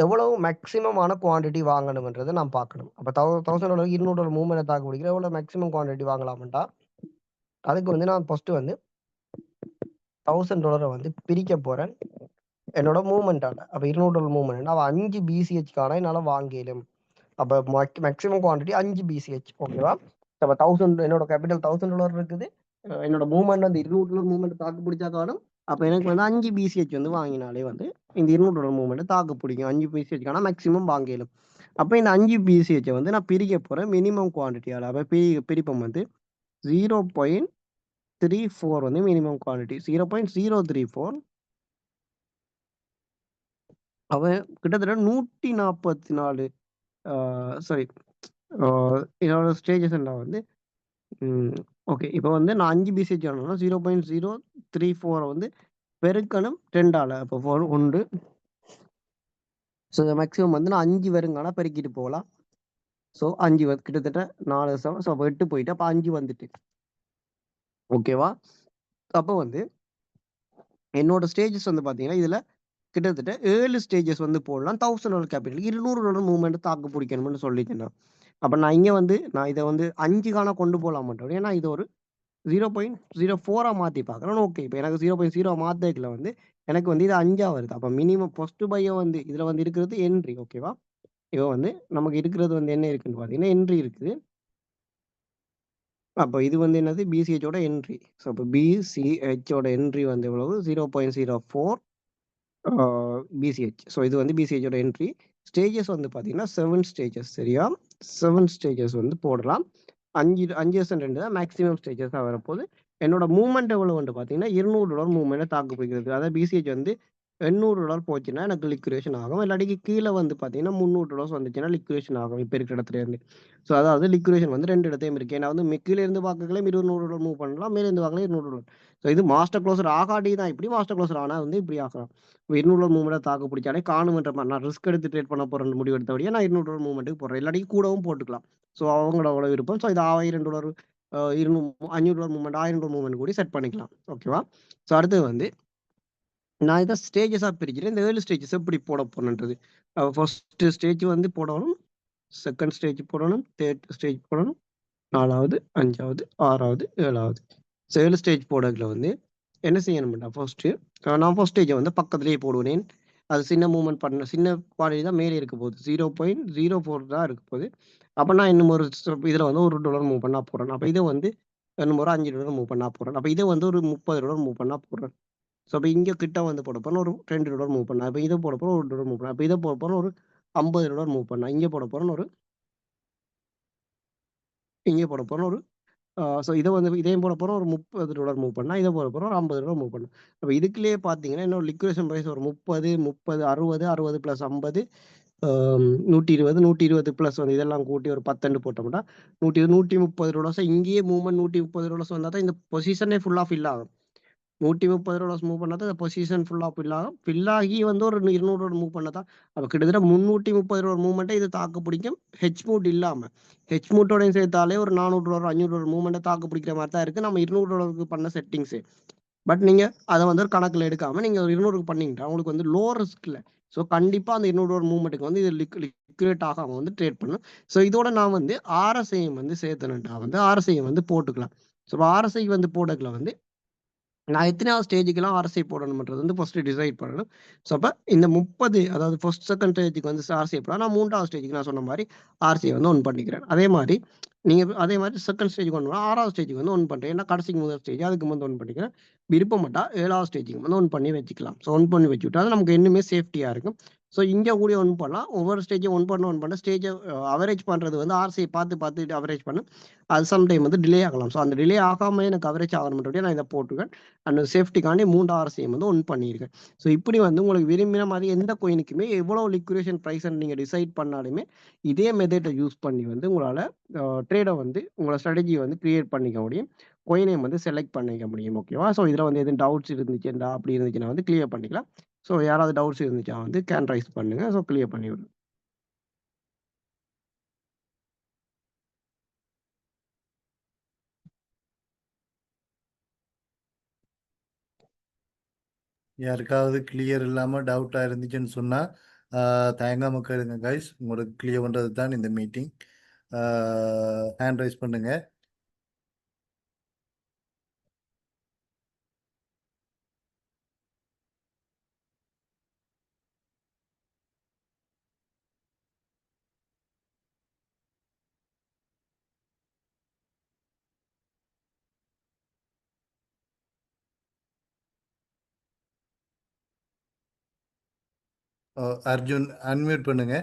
எவ்வளவு மேக்ஸிமமான குவான்டிட்டி வாங்கணும்ன்றதை நான் பார்க்கணும். அப்போ $1000 $200 மூவ்மெண்ட்டை தாக்கு பிடிக்கிற எவ்வளோ மேக்ஸிமம் குவான்டிட்டி வாங்கலாம்டா, அதுக்கு வந்து நான் ஃபஸ்ட்டு வந்து $1000 வந்து பிரிக்க போகிறேன் என்னோட மூவ்மெண்ட்டால். அப்போ $200 மூவ்மெண்ட் அவள் 5 பிசிஹெச்க்கான என்னால் வாங்கிடும். அப்போ மேக்ஸிமம் குவான்டிட்டி 5 பிசிஹெச். ஓகேவா? அப்போ 1000 என்னோட கேபிட்டல் $1000 இருக்குது. என்னோட மூவ்மெண்ட் வந்து $200 மூவ்மெண்ட் தாக்கு பிடிச்சா காணும். அப்போ எனக்கு வந்து 5 பிசிஹெச் வந்து வாங்கினாலே வந்து இந்த $200 மூவ்மெண்ட் தாக்கு பிடிக்கும். 5 பிசிஹெச்க்கான மேக்ஸிமம் வாங்கிடும். அப்போ இந்த 5 பிசிஹெச்சை வந்து நான் பிரிக்க போகிறேன் மினிமம் குவான்டிட்டியால். அப்போ பிரிப்போம் வந்து 0.34 வந்து மினிமம் குவான்டிட்டி. 0.034 அவன் கிட்டத்தட்ட 144 சாரி என்னோட ஸ்டேஜஸ் வந்து ஓகே. இப்போ வந்து நான் 5 பிசிஹெச் ஆனோம்னா 0.034 வந்து பெருக்கணும் 2ஆல். அப்போ 1. ஸோ மேக்ஸிமம் வந்து நான் 5 வருங்கான பெருக்கிட்டு போகலாம். ஸோ 5 கிட்டத்தட்ட 4 7. ஸோ அப்போ 8 போயிட்டு அப்போ 5 வந்துட்டு. ஓகேவா? அப்போ வந்து என்னோட ஸ்டேஜஸ் வந்து பார்த்தீங்கன்னா இதில் கிட்டத்தட்ட 7 ஸ்டேஜஸ் வந்து போடலாம். $1000 கேபிட்டல் $200 மூவ்மெண்ட் தாக்கு பிடிக்கணும்னு சொல்லிட்டேன். அப்போ நான் இங்கே வந்து நான் இதை வந்து 5 கொண்டு போகலாம் மாட்டேன். ஏன்னா இது ஒரு 0.04 மாற்றி பார்க்குறேன். ஓகே. இப்போ எனக்கு 0.0 மாற்றக்கில் வந்து எனக்கு வந்து இது 5 வருது. அப்போ மினிமம் ஃபஸ்ட்டு பையை வந்து இதில் வந்து இருக்கிறது என்ட்ரி. ஓகேவா? இப்போ வந்து நமக்கு இருக்கிறது வந்து என்ன இருக்குன்னு பார்த்தீங்கன்னா என்ட்ரி இருக்குது. அப்போ இது வந்து என்னது பிசிஹெச்சோட என்ட்ரி. ஸோ அப்போ பிசிஹெச்சோட என்ட்ரி வந்து எவ்வளவு 0.04 பிசிஹெச். ஸோ இது வந்து பிசிஹெச்சோட என்ட்ரி. ஸ்டேஜஸ் வந்து பார்த்தீங்கன்னா 7 ஸ்டேஜஸ். சரியா? 7 ஸ்டேஜஸ் வந்து போடலாம். 5 தான் மேக்ஸிமம் ஸ்டேஜஸாக வரப்போகுது. என்னோட மூவ்மெண்ட் எவ்வளோ வந்து பார்த்தீங்கன்னா $200 மூவ்மெண்ட்டை தாக்கு பிடிக்கிறது. அதாவது பிசிஹெச் வந்து $800 போச்சுன்னா எனக்கு லிக்விடேஷன் ஆகும். இல்லாட்டிக்கு கீழே வந்து பார்த்தீங்கன்னா $300 வந்துச்சுன்னா லிக்விடேஷன் ஆகும் இப்போ இருக்கிற இடத்துல இருந்து. ஸோ அதாவது லிக்விடேஷன் வந்து 2 இடத்தையும் இருக்குது. ஏன்னா வந்து கீழே இருந்து பார்க்கல $200 மூவ் பண்ணலாம், மேலே இருந்து பார்க்கல $200. ஸோ இது மாஸ்டர் க்ளோசர் ஆகாட்டி தான் இப்படி, மாஸ்டர் க்ளோசர் ஆனால் வந்து இப்படி ஆகலாம். $200 மூவ்மெண்ட்டை தாக்கு பிடிச்சாலே காணுமன்ற மாதிரி நான் ரிஸ்க் எடுத்து ட்ரேட் பண்ண போகிறேன் முடிவு எடுத்தபடியே நான் $200 மூவ்மெண்ட்டுக்கு போடுறேன். இல்லாட்டி கூடவும் போட்டுக்கலாம். ஸோ அவங்களோட விருப்பம். ஸோ இது $1000 $500 மூவ்மெண்ட் $1000 மூவ்மெண்ட் கூட செட் பண்ணிக்கலாம். ஓகேவா? ஸோ அடுத்தது வந்து நான் இதை ஸ்டேஜஸாக பிரிக்கிறேன். இந்த 7 ஸ்டேஜஸ் எப்படி போட போகணுன்றது. ஃபர்ஸ்ட் ஸ்டேஜ் வந்து போடணும், செகண்ட் ஸ்டேஜ் போடணும், தேர்ட் ஸ்டேஜ் போடணும், 4வது 5வது 6வது 7வது. ஸோ 7 ஸ்டேஜ் போடல வந்து என்ன செய்யணும்டா, ஃபர்ஸ்ட்டு நான் ஃபர்ஸ்ட் ஸ்டேஜை வந்து பக்கத்துலேயே போடுவேன். அது சின்ன மூவ்மெண்ட் பண்ண சின்ன குவாலிட்டி தான் மேலே இருக்க போகுது. 0.04 தான் இருக்க போகுது. அப்போ நான் இன்னும் ஒரு இதில் வந்து $1 மூவ் பண்ணா போகிறேன். அப்போ இதை வந்து இன்னும் ஒரு $5 மூவ் பண்ணா போகிறேன். அப்போ இதை வந்து ஒரு $30 மூவ் பண்ணா போடுறேன். ஸோ அப்போ இங்கே கிட்ட வந்து போட போகிறேன் ஒரு $2 மூவ் பண்ணேன். அப்போ இதை போட போகிறோம் $1 மூவ் பண்ணேன். அப்போ இதை போட போகிறோம் ஒரு $50 மூவ் பண்ணேன். இங்கே போட போகிறேன் ஒரு இங்கே போட போகிறோம் ஒரு ஸோ இதை வந்து இதையும் போட போகிறோம் ஒரு $30 மூவ் பண்ணால் இதை போட போகிறோம் ஒரு $50 மூவ் பண்ணேன். அப்போ இதுக்குள்ளேயே பார்த்தீங்கன்னா இன்னொரு லிக்விடேஷன் ப்ரைஸ் ஒரு 30 30 60 60 + 50 120 120 ப்ளஸ் வந்து இதெல்லாம் கூட்டி ஒரு 10 போட்டோம்னா $130. இங்கேயே மூவ்மெண்ட் $130 வந்தால் தான் இந்த பொசிஷனே ஃபுல்லாக ஃபில் ஆகும். $130 மூவ் பண்ணா தான் இந்த பொசிஷன் ஃபுல்லாக ஃபில் ஆகி வந்து ஒரு $200 மூவ் பண்ணா தான். அப்போ கிட்டத்தட்ட $330 மூவ்மெண்ட்டை இது தாக்கு பிடிக்கும். ஹெச் மூட் இல்லாமல் ஹெச் மூட்டோடையும் சேர்த்தாலே ஒரு $400 $500 மூவ்மெண்ட்டை தாக்கு பிடிக்கிற மாதிரி தான் இருக்குது நம்ம $200 பண்ண செட்டிங்ஸு. பட் நீங்கள் அதை வந்து ஒரு கணக்கில் எடுக்காமல் நீங்கள் ஒரு 200 பண்ணிக்கிட்டா உங்களுக்கு வந்து லோ ரிஸ்க் இல்லை. ஸோ கண்டிப்பாக அந்த $200 மூவ்மெண்ட்டுக்கு வந்து இது லிக்விடேட் ஆகாமல் வந்து ட்ரேட் பண்ணும். ஸோ இதோட நான் வந்து ஆர்எஸ்ஐயும் வந்து சேர்த்தணுன்ட்டா வந்து ஆர்எஸ்ஐயும் வந்து போட்டுக்கலாம். ஸோ ஆர்எஸ்ஐக்கு வந்து போடக்குள்ள வந்து நான் எத்தனையாவது ஸ்டேஜுக்கெல்லாம் ஆர்எஸ்ஐ போடணுன்றது வந்து ஃபர்ஸ்ட் டிசைட் பண்ணணும். ஸோ அப்போ இந்த 30 அதாவது ஃபர்ஸ்ட் செகண்ட் ஸ்டேஜுக்கு வந்து ஆர்சிஐ போடலாம். நான் 3வது ஸ்டேஜுக்கு நான் சொன்ன மாதிரி ஆர்சிஐ வந்து ஒன் பண்ணிக்கிறேன். அதே மாதிரி நீங்கள் அதே மாதிரி செகண்ட் ஸ்டேஜுக்கு ஒன்று 6வது ஸ்டேஜுக்கு வந்து ஒன் பண்ணுறேன். ஏன்னா கடைசிக்கு முதல் ஸ்டேஜ் அதுக்கு வந்து ஒன் பண்ணிக்கிறேன். விருப்பப்பட்டா 7வது ஸ்டேஜுக்கு வந்து ஒன் பண்ணி வச்சுக்கலாம். ஸோ ஒன் பண்ணி வச்சுக்கிட்டா அது நமக்கு இன்னுமே சேஃப்டியாக இருக்கும். ஸோ இங்கே கூட ஒன் பண்ணலாம். ஒவ்வொரு ஸ்டேஜும் ஒன் பண்ண ஸ்டேஜை அவரேஜ் பண்ணுறது வந்து ஆர்சிஐ பார்த்து அவரேஜ் பண்ணு. அது சம்டைம் வந்து டிலே ஆகலாம். ஸோ அந்த டிலே ஆகாமல் எனக்கு அவரேஜ் ஆகணும் நான் இதை போட்டுருக்கேன். அந்த சேஃப்டிக்காண்டி 3 ஆர்சிஎம் வந்து ஒன் பண்ணியிருக்கேன். ஸோ இப்படி வந்து உங்களுக்கு விரும்பின மாதிரி எந்த கோயினுக்குமே எவ்வளோ லிக்விடேஷன் ப்ரைஸ் நீங்கள் டிசைட் பண்ணாலுமே இதே மெத்தடை யூஸ் பண்ணி வந்து உங்களால் ட்ரேடை வந்து உங்களோட ஸ்ட்ராட்டஜியை வந்து கிரியேட் பண்ணிக்க முடியும். கோயினையும் வந்து செலக்ட் பண்ணிக்க முடியும். ஓகேவா? ஸோ இதில் வந்து எதுவும் டவுட்ஸ் இருந்துச்சுன்னா அப்படி இருந்துச்சுன்னா வந்து கிளியர் பண்ணிக்கலாம். ஸோ யாராவது டவுட்ஸ் இருந்துச்சா வந்து கேன் ரைஸ் பண்ணுங்க. ஸோ கிளியர் பண்ணி விடுங்க. யாருக்காவது கிளியர் இல்லாமல் டவுட்டாக இருந்துச்சுன்னு சொன்னால் தயங்காம கேளுங்க கைஸ். உங்களுக்கு கிளியர் பண்ணுறது தான் இந்த மீட்டிங். ஹேண்ட் ரைஸ் பண்ணுங்க. அர்ஜுன் அன்மியூட் பண்ணுங்க.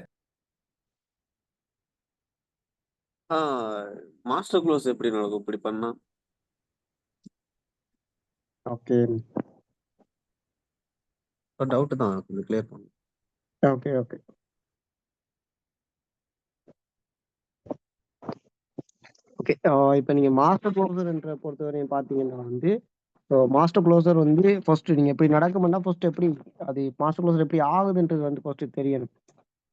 மாஸ்டர் க்ளோஸ் எப்படி நடக்கும் இப்படி பண்ணா? ஓகே டவுட் தான், கொஞ்சம் கிளியர் பண்ணு. ஓகே ஓகே ஓகே இப்போ நீங்கள் மாஸ்டர் க்ளோசர்ன்ற பொறுத்தவரையும் பார்த்தீங்கன்னா வந்து ஸோ மாஸ்டர் க்ளோசர் வந்து ஃபர்ஸ்ட் நீங்கள் எப்படி நடக்கும்னா ஃபர்ஸ்ட் எப்படி அது மாஸ்டர் க்ளோசர் எப்படி ஆகுதுன்றது வந்து ஃபர்ஸ்ட் தெரியணும்.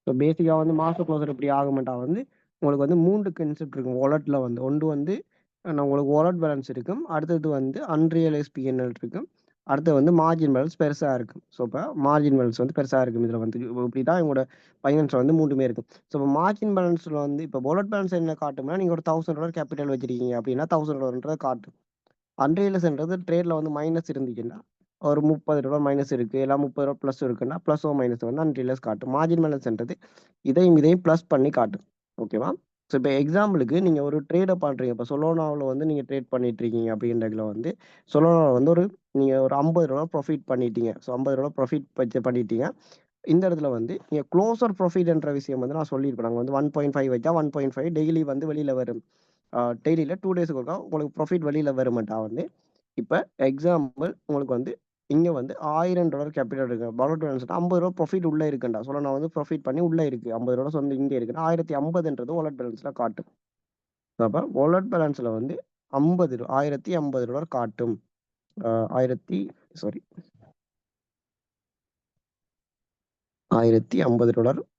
ஸோ பேசிக்காக வந்து மாஸ்டர் க்ளோசர் எப்படி ஆகுமெண்டா வந்து உங்களுக்கு வந்து 3 கன்செப்ட் இருக்கும் வாலெட்டில் வந்து. ஒன்று வந்து உங்களுக்கு வாலெட் பேலன்ஸ் இருக்கும். அடுத்தது வந்து அன்ரியலைஸ் பிஎன்எல் இருக்கும். அடுத்து வந்து மார்ஜின் பேலன்ஸ் பெருசாக இருக்கும். ஸோ இப்போ மார்ஜின் பேலன்ஸ் வந்து பெருசாக இருக்கும். இதில் வந்து இப்படி தான் உங்களோட ஃபைனான்ஸில் வந்து 3மே இருக்கும். ஸோ இப்போ மார்ஜின் பேலன்ஸில் வந்து இப்போ வாலெட் பேலன்ஸ் என்ன காட்டும்னா நீங்கள் ஒரு $1000 கேபிட்டல் வச்சிருக்கீங்க அப்படின்னா $1000 காட்டும். அன்ரியலைஸ்ன்றது ட்ரேடில் வந்து மைனஸ் இருந்துச்சுன்னா ஒரு $30 மைனஸ் இருக்குது, இல்லை $30 ப்ளஸ் இருக்குன்னா ப்ளஸோ மைனஸ் வந்து அன்ரியலைஸ் காட்டும். மார்ஜின் பேலன்ஸ்ன்றது இதையும் ப்ளஸ் பண்ணி காட்டும். ஓகேவா? ஸோ இப்போ எக்ஸாம்பிளுக்கு நீங்கள் ஒரு ட்ரேடை பண்ணுறீங்க. இப்போ சொலோனாவில் வந்து நீங்கள் ட்ரேட் பண்ணிட்டு இருக்கீங்க அப்படின்றதுல வந்து சொலோனாவில் வந்து நீங்கள் ஒரு $50 ப்ராஃபிட் பண்ணிட்டீங்க. ஸோ $50 ப்ராஃபிட் வச்சு பண்ணிட்டீங்க. இந்த இடத்துல வந்து நீங்கள் க்ளோசர் ப்ராஃபிட்ன்ற விஷயம் வந்து நான் சொல்லியிருப்பேன். நாங்கள் வந்து 1.5 வச்சா 1.5 டெய்லி வந்து வெளியில் வரும். டெய்லியில் 2 டேஸுக்கு ஒருக்கா உங்களுக்கு ப்ராஃபிட் வெளியில் வருமாட்டா வந்து. இப்போ எக்ஸாம்பிள் உங்களுக்கு வந்து இங்கே வந்து $1000 கேபிட்டல் இருக்கு. வாலெட் பேலன்ஸ்னா $50 ப்ராஃபிட் உள்ளே இருக்குண்டா. சொல்ல நான் வந்து ப்ராஃபிட் பண்ணி உள்ளே இருக்குது $50 வந்து இங்கே இருக்குன்னா 1050ன்றது வாலெட் பேலன்ஸில் காட்டும். அப்போ வாலெட் பேலன்ஸில் வந்து $1050 காட்டும். $1050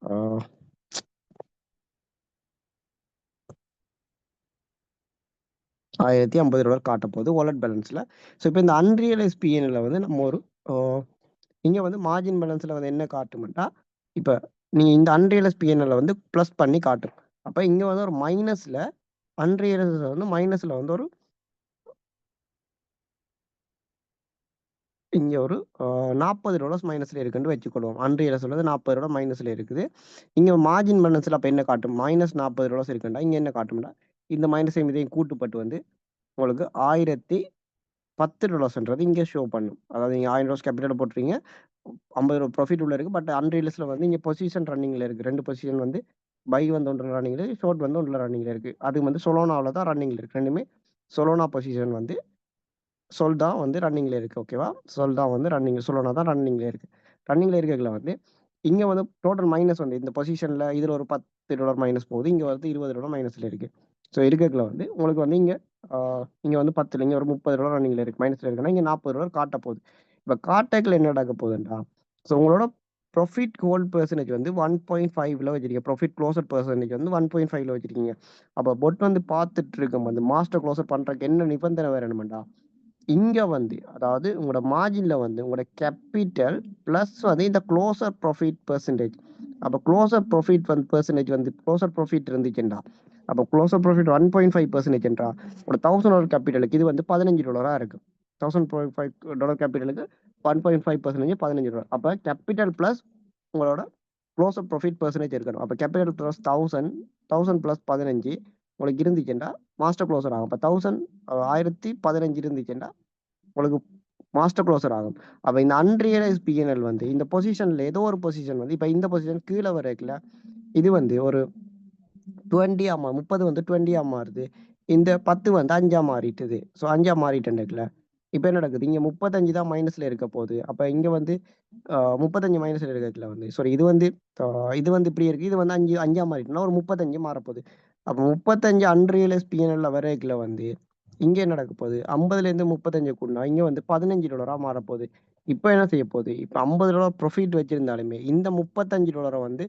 $1050 காட்ட போகுது வாலெட் பேலன்ஸில். ஸோ இப்போ இந்த அன்ரியலைஸ் பிஎன்எல்ல வந்து நம்ம ஒரு இங்கே வந்து மார்ஜின் பேலன்ஸில் வந்து என்ன காட்டுமெண்டா இப்போ நீங்கள் இந்த அன்ரியலைஸ் பிஎன்எல்ல வந்து ப்ளஸ் பண்ணி காட்டும். அப்போ இங்கே வந்து ஒரு மைனஸில் அன்ரியலைஸ் வந்து மைனஸில் வந்து ஒரு இங்கே ஒரு $40 மைனஸில் இருக்குன்னு வச்சுக்கொள்வோம். அன்ரியலைஸ் உள்ளது $40 மைனஸில் இருக்குது. இங்கே மார்ஜின் பேலன்ஸில் அப்போ என்ன காட்டும்? -$40 இருக்குண்டா. இங்கே என்ன காட்டும்டா இந்த மைனஸையும் இதையும் கூட்டுப்பட்டு வந்து உங்களுக்கு $1010ன்றது இங்கே ஷோ பண்ணும். அதாவது நீங்கள் $1000 கேபிட்டல் போட்டுறீங்க, $50 ப்ராஃபிட் உள்ள இருக்குது. பட் அன்ரியலைஸில் வந்து இங்கே பொசிஷன் ரன்னிங்கில் இருக்குது. 2 பொசிஷன் வந்து பை வந்து ஒன்று ரன்னிங்கில் இருக்குது, ஷார்ட் வந்து ஒன்றில் ரன்னிங்கில் இருக்குது. அது வந்து சொலோனாவில் தான் ரன்னிங்கில் இருக்குது. ரெண்டுமே சொலோனா பொசிஷன் வந்து சொல் தான் வந்து ரன்னிங்கில் இருக்குது. ஓகேவா? சொல் தான் வந்து சொலோனா தான் ரன்னிங்கில் இருக்குது. ரன்னிங்கில் இருக்கல வந்து இங்கே வந்து டோட்டல் மைனஸ் வந்து இந்த பொசிஷனில் இதில் ஒரு $10 மைனஸ் போகுது, இங்கே வந்து $20 மைனஸில் இருக்குது. ஸோ இருக்கல வந்து உங்களுக்கு வந்து இங்கே வந்து 10 இங்கே ஒரு $30 ரன்னிங்கில் இருக்குது, மைனஸில் இருக்குன்னா இங்கே $40 காட்ட போகுது. இப்போ காட்டக்கில் என்ன நடக்க போகுதுன்றா ஸோ உங்களோட ப்ராஃபிட் ஹோல்ட் பெர்சன்டேஜ் வந்து 1.5ல வச்சிருக்கீங்க. ப்ராஃபிட் க்ளோசர் பெர்சன்டேஜ் வந்து 1.5ல வச்சிருக்கீங்க. அப்போ பொட் வந்து பார்த்துட்டு இருக்கும் அந்த மாஸ்டர் க்ளோசர் பண்ணுறதுக்கு என்ன நிபந்தனை வேணுமெண்டா இங்கே வந்து அதாவது உங்களோட மார்ஜினில் வந்து உங்களோட கேபிட்டல் ப்ளஸ் வந்து இந்த க்ளோசர் ப்ராஃபிட் பெர்சன்டேஜ். அப்போ க்ளோசர் ப்ராஃபிட் வந்து பெர்சன்டேஜ் வந்து க்ளோசர் ப்ராஃபிட் இருந்துச்சுண்டா அப்போ க்ளோசர் ப்ராஃபிட் 1.5%. ஒரு $1000 கேபிட்டலுக்கு இது வந்து $15 இருக்கு. $1000 கேபிட்டலுக்கு 1.5% $15. அப்போ கேபிட்டல் ப்ளஸ் உங்களோட க்ளோசர் ப்ராஃபிட் பெர்சன்டேஜ் இருக்கணும். அப்போ கேபிட்டல் ப்ளஸ் 1000 ப்ளஸ் 15 உங்களுக்கு இருந்துச்சுன்னா மாஸ்டர் க்ளோசர் ஆகும். அப்போ 1015 இருந்துச்சுன்னா உங்களுக்கு மாஸ்டர் க்ளோசர் ஆகும். அப்போ இந்த அன்ரியலைஸ் பிஎன்எல் வந்து இந்த பொசிஷனில் ஏதோ ஒரு பொசிஷன் வந்து இப்போ இந்த பொசிஷன் கீழே வரைக்கல இது வந்து ஒரு 20 30 வந்து 20 மாறுது. இந்த 10 வந்து 5 மாறிட்டுது. ஸோ 5 மாறிட்டுல இப்போ என்ன நடக்குது, இங்கே 35 தான் மைனஸ்ல இருக்க போகுது. அப்போ இங்கே வந்து 35 மைனஸ்ல இருக்கிறதுல வந்து சாரி இது வந்து இப்படி இருக்கு, இது வந்து 5 மாறிட்டுனா ஒரு 35 மாறப்போகுது. அப்போ 35 அன்ரியலைஸ் பிஎன்எல்ல வரைக்கல வந்து இங்கே என்ன நடக்க போகுது, 50லேருந்து 35 கூடனா இங்கே வந்து $15 மாறப்போகுது. இப்போ என்ன செய்ய போகுது, இப்போ $50 ப்ராஃபிட் வச்சிருந்தாலுமே இந்த $35 வந்து